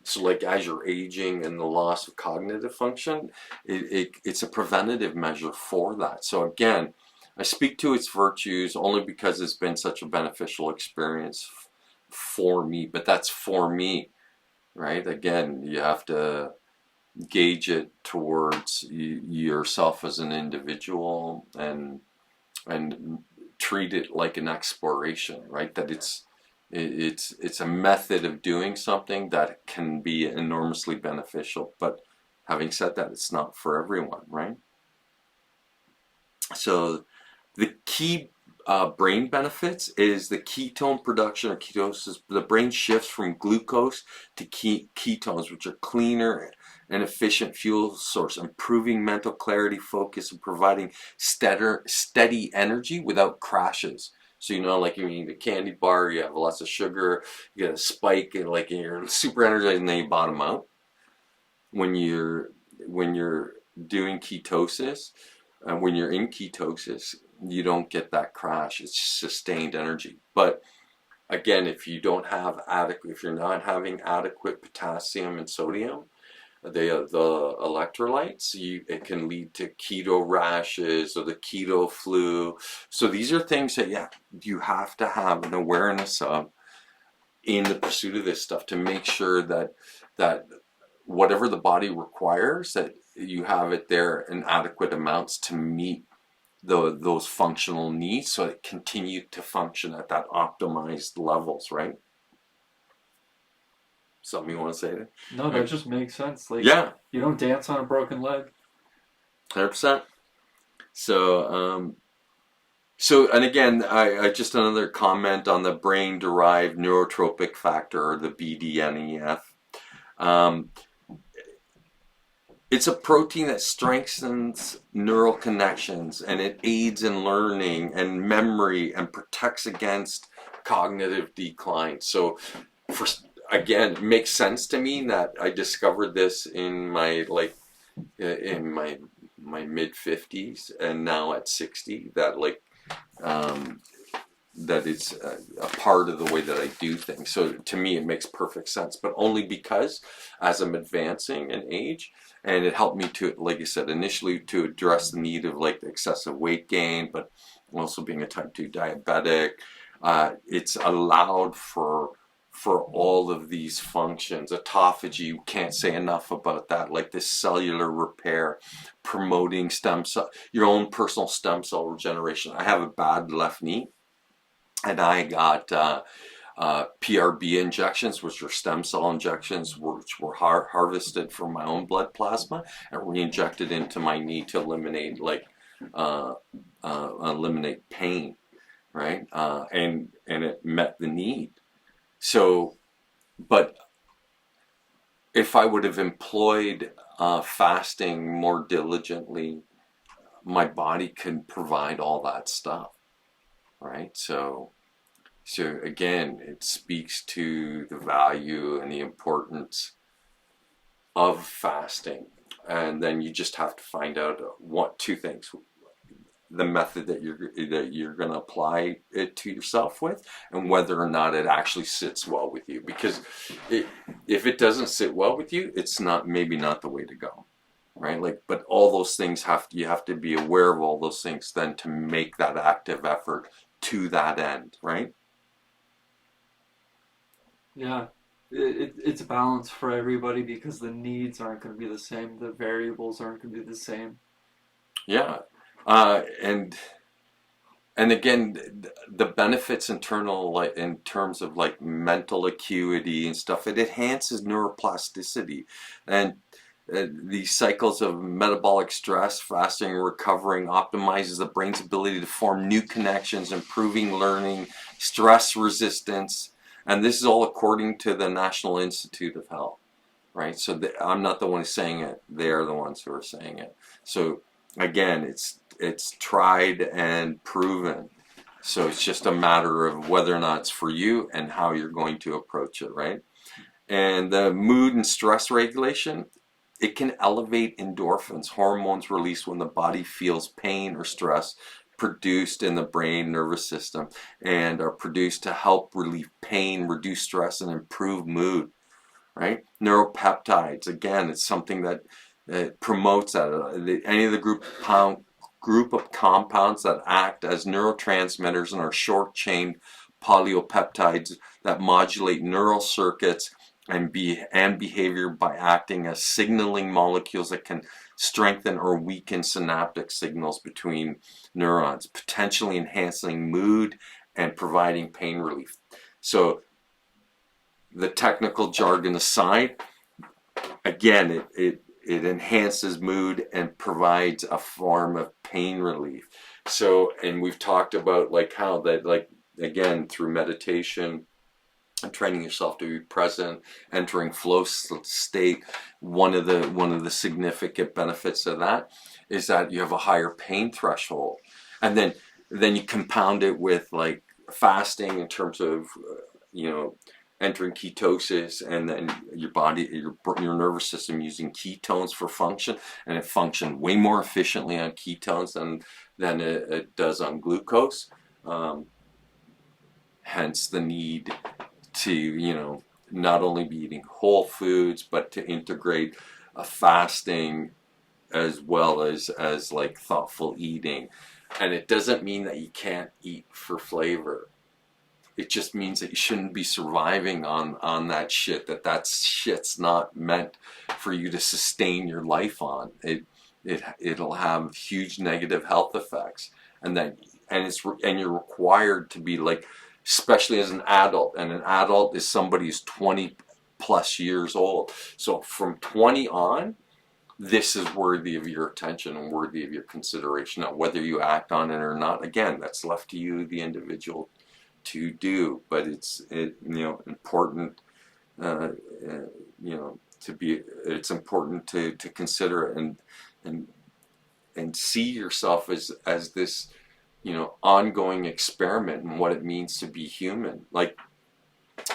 So like as you're aging and the loss of cognitive function, it's a preventative measure for that. So again, I speak to its virtues only because it's been such a beneficial experience for me, but that's for me, right? Again, you have to gauge it towards yourself as an individual and treat it like an exploration, right? That it's a method of doing something that can be enormously beneficial. But having said that, it's not for everyone, right? So the key brain benefits is the ketone production or ketosis. The brain shifts from glucose to ketones, which are cleaner and efficient fuel source, improving mental clarity, focus, and providing steady energy without crashes. So like you eat a candy bar, you have lots of sugar, you get a spike, and like you're super energized, and then you bottom out. When you're doing ketosis, when you're in ketosis, you don't get that crash. It's sustained energy. But again, if you're not having adequate potassium and sodium, the electrolytes, it can lead to keto rashes or the keto flu. So these are things that you have to have an awareness of in the pursuit of this stuff to make sure that whatever the body requires, that you have it there in adequate amounts to meet those functional needs, so it continue to function at that optimized levels, right? Something you want to say there? No, that just makes sense. Like, Yeah, you don't dance on a broken leg. 100%. So, and again, I just another comment on the brain-derived neurotropic factor, or the BDNF. It's a protein that strengthens neural connections, and it aids in learning and memory and protects against cognitive decline. So, again, it makes sense to me that I discovered this in my mid 50s, and now at 60, that that it's a part of the way that I do things. So to me, it makes perfect sense, but only because as I'm advancing in age, and it helped me to, like I said, initially to address the need of like excessive weight gain, but also being a type 2 diabetic, it's allowed for all of these functions. Autophagy, you can't say enough about that, like this cellular repair, promoting stem cell, your own personal stem cell regeneration. I have a bad left knee, and I got PRB injections, which are stem cell injections, which were harvested from my own blood plasma and re-injected into my knee to eliminate eliminate pain, right? And it met the need. So, but if I would have employed fasting more diligently, my body can provide all that stuff, right? So again, it speaks to the value and the importance of fasting. And then you just have to find out two things. the method that you're going to apply it to yourself with, and whether or not it actually sits well with you. Because if it doesn't sit well with you, it's not, maybe not the way to go, right? Like, but all those things you have to be aware of all those things then to make that active effort to that end, right? Yeah. It's a balance for everybody because the needs aren't going to be the same, the variables aren't going to be the same. Yeah. And again, the benefits internal, like in terms of like mental acuity and stuff, it enhances neuroplasticity, and these cycles of metabolic stress, fasting, and recovering optimizes the brain's ability to form new connections, improving learning, stress resistance, and this is all according to the National Institute of Health, right? So I'm not the one who's saying it; they're the ones who are saying it. So again, it's tried and proven. So it's just a matter of whether or not it's for you and how you're going to approach it, right? And the mood and stress regulation, it can elevate endorphins, hormones released when the body feels pain or stress, produced in the brain nervous system, and are produced to help relieve pain, reduce stress, and improve mood, right? Neuropeptides, again, it's something that promotes that. Any of the group of compounds that act as neurotransmitters and are short-chain polypeptides that modulate neural circuits and behavior by acting as signaling molecules that can strengthen or weaken synaptic signals between neurons, potentially enhancing mood and providing pain relief. So the technical jargon aside, again, it enhances mood and provides a form of pain relief. So, and we've talked about like how that, like, again, through meditation and training yourself to be present, entering flow state, one of the significant benefits of that is that you have a higher pain threshold. And then you compound it with like fasting in terms of entering ketosis, and then your body, your nervous system using ketones for function, and it functioned way more efficiently on ketones than it does on glucose. Hence the need to not only be eating whole foods, but to integrate a fasting as well as like thoughtful eating. And it doesn't mean that you can't eat for flavor. It just means that you shouldn't be surviving on that shit. That shit's not meant for you to sustain your life on. It'll have huge negative health effects, and you're required to be like, especially as an adult. And an adult is somebody who's 20 plus years old. So from 20 on, this is worthy of your attention and worthy of your consideration. Now, whether you act on it or not, again, that's left to you, the individual, to do. But it's important, it's important to consider it and see yourself as this ongoing experiment and what it means to be human. Like,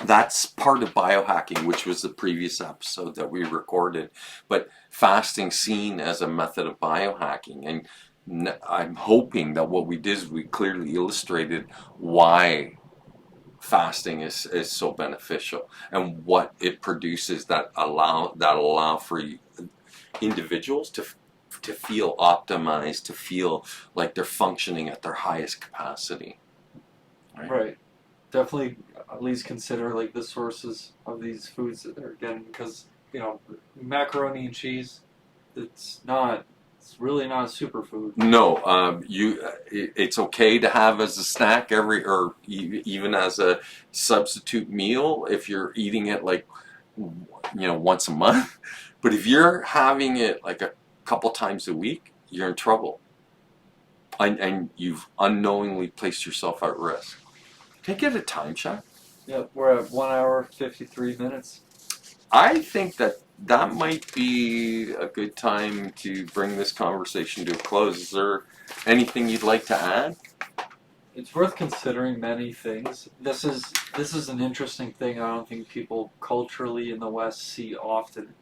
that's part of biohacking, which was the previous episode that we recorded. But fasting seen as a method of biohacking, and I'm hoping that what we did is we clearly illustrated why fasting is so beneficial and what it produces that allow for individuals to feel optimized, to feel like they're functioning at their highest capacity. Right. Definitely at least consider like the sources of these foods that they're getting, because macaroni and cheese, it's really not a superfood. No, it's okay to have as a snack or even as a substitute meal if you're eating it like once a month. But if you're having it like a couple times a week, you're in trouble, and you've unknowingly placed yourself at risk. Can I get a time check? Yeah, we're at 1 hour 53 minutes. I think that might be a good time to bring this conversation to a close. Is there anything you'd like to add? It's worth considering many things. This is an interesting thing I don't think people culturally in the West see often.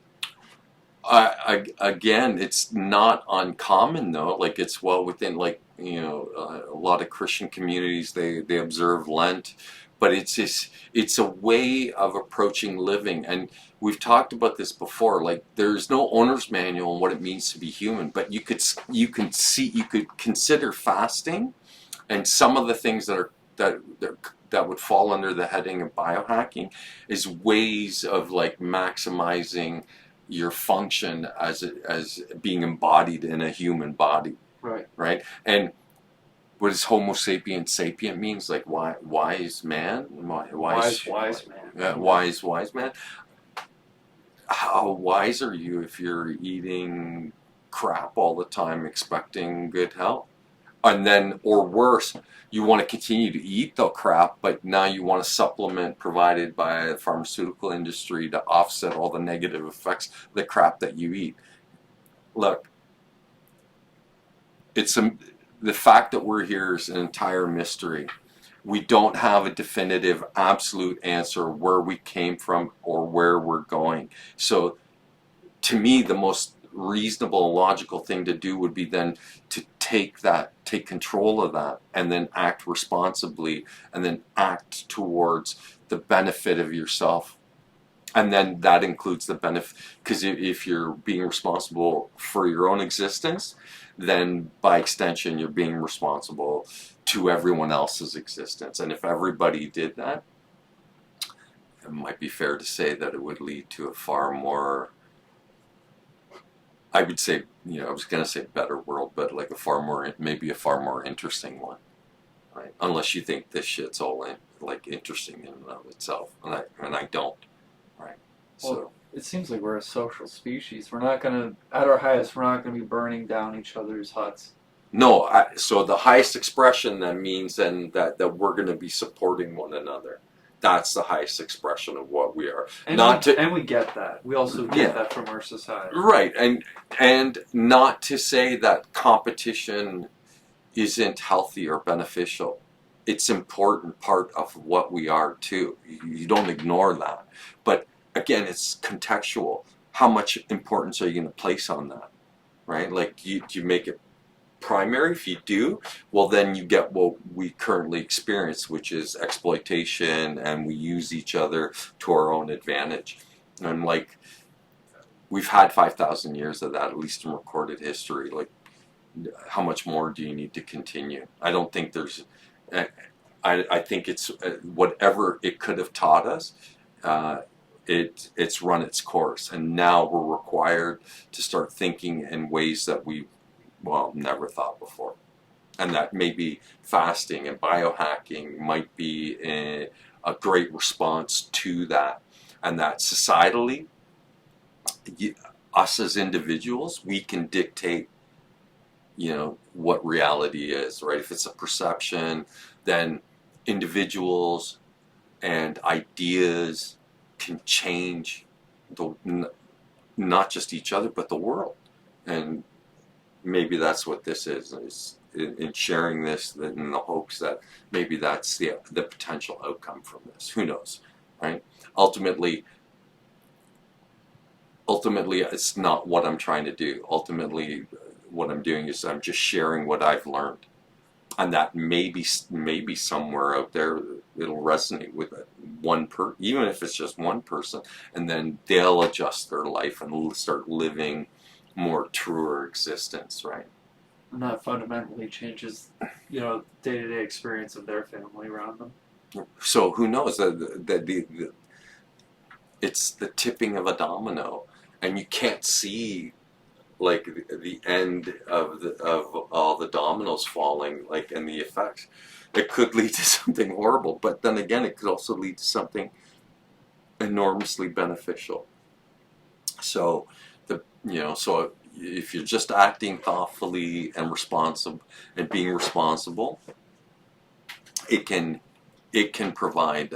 Again, it's not uncommon though. Like it's well within, like, a lot of Christian communities, they observe Lent, but it's a way of approaching living. And we've talked about this before. Like there's no owner's manual on what it means to be human, but you could consider fasting and some of the things that would fall under the heading of biohacking is ways of like maximizing your function as being embodied in a human body, Right. right? And what does Homo sapien sapient means? Like wise man, Wise man. wise man. How wise are you if you're eating crap all the time, expecting good health? And then, or worse, you want to continue to eat the crap, but now you want a supplement provided by the pharmaceutical industry to offset all the negative effects of the crap that you eat. Look, the fact that we're here is an entire mystery. We don't have a definitive, absolute answer where we came from or where we're going. So, to me, the most reasonable, logical thing to do would be then to take control of that, and then act responsibly, and then act towards the benefit of yourself. And then that includes the benefit, because if you're being responsible for your own existence, then by extension, you're being responsible to everyone else's existence. And if everybody did that, it might be fair to say that it would lead to a far more, I would say, I was going to say better world, but like maybe a far more interesting one, right? Unless you think this shit's all like interesting in and of itself, and I don't, right? Well, So it seems like we're a social species. We're not gonna, at our highest, we're not gonna be burning down each other's huts. no, so the highest expression then means then that we're going to be supporting one another. That's the highest expression of what we are. And we get that. We also get Yeah. that from our society. Right, and not to say that competition isn't healthy or beneficial. It's an important part of what we are too. You don't ignore that. But again, it's contextual. How much importance are you going to place on that? Right? Like, do you make it primary? If you do, well, then you get what we currently experience, which is exploitation, and we use each other to our own advantage. And like, we've had 5,000 years of that, at least in recorded history. Like, how much more do you need to continue? I don't think there's. I think it's whatever it could have taught us. It's run its course, and now we're required to start thinking in ways that we never thought before, and that maybe fasting and biohacking might be a great response to that, and that societally, us as individuals, we can dictate what reality is, right? If it's a perception, then individuals and ideas can change not just each other but the world. And maybe that's what this is in sharing this, in the hopes that maybe that's the potential outcome from this. Who knows, right? Ultimately it's not what I'm trying to do. Ultimately, what I'm doing is I'm just sharing what I've learned, and that maybe somewhere out there it'll resonate with even if it's just one person, and then they'll adjust their life and start living more truer existence, right? And that fundamentally changes, day-to-day experience of their family around them. So who knows? It's the tipping of a domino, and you can't see like the end of all the dominoes falling, like, and the effects. It could lead to something horrible, but then again, it could also lead to something enormously beneficial. So so if you're just acting thoughtfully and responsible and being responsible, it can provide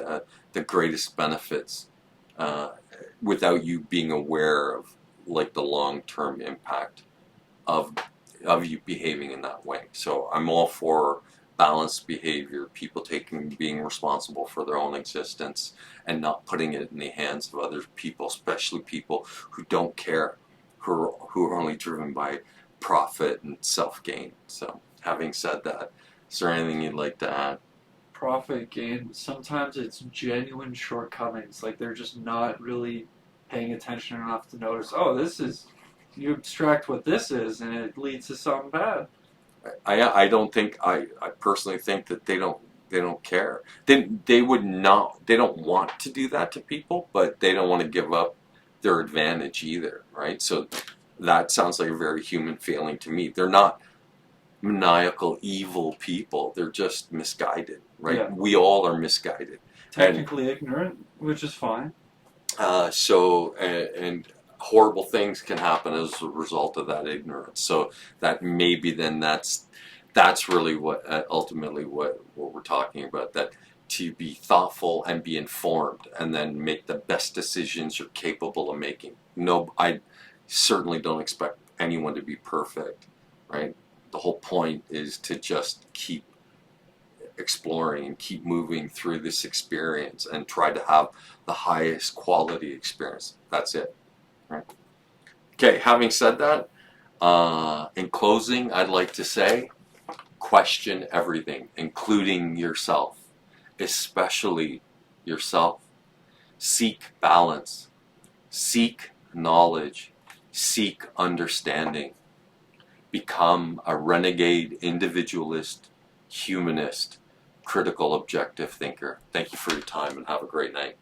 the greatest benefits without you being aware of like the long-term impact of you behaving in that way. So I'm all for balanced behavior, people being responsible for their own existence and not putting it in the hands of other people, especially people who don't care, who are only driven by profit and self-gain. So having said that, is there anything you'd like to add? Profit gain. Sometimes it's genuine shortcomings. Like they're just not really paying attention enough to notice. Oh, this is. You abstract what this is, and it leads to something bad. I don't think I personally think that they don't care. They would not, they don't want to do that to people, but they don't want to give up their advantage either, right? So that sounds like a very human feeling to me. They're not maniacal evil people. They're just misguided, right? Yeah. We all are misguided. Technically ignorant, which is fine. And horrible things can happen as a result of that ignorance. So that maybe then that's really what ultimately what we're talking about. That to be thoughtful and be informed, and then make the best decisions you're capable of making. No, I certainly don't expect anyone to be perfect, right? The whole point is to just keep exploring and keep moving through this experience and try to have the highest quality experience. That's it. Right. Okay, having said that, in closing, I'd like to say question everything, including yourself, especially yourself. Seek balance, seek knowledge, seek understanding. Become a renegade individualist, humanist, critical objective thinker. Thank you for your time and have a great night.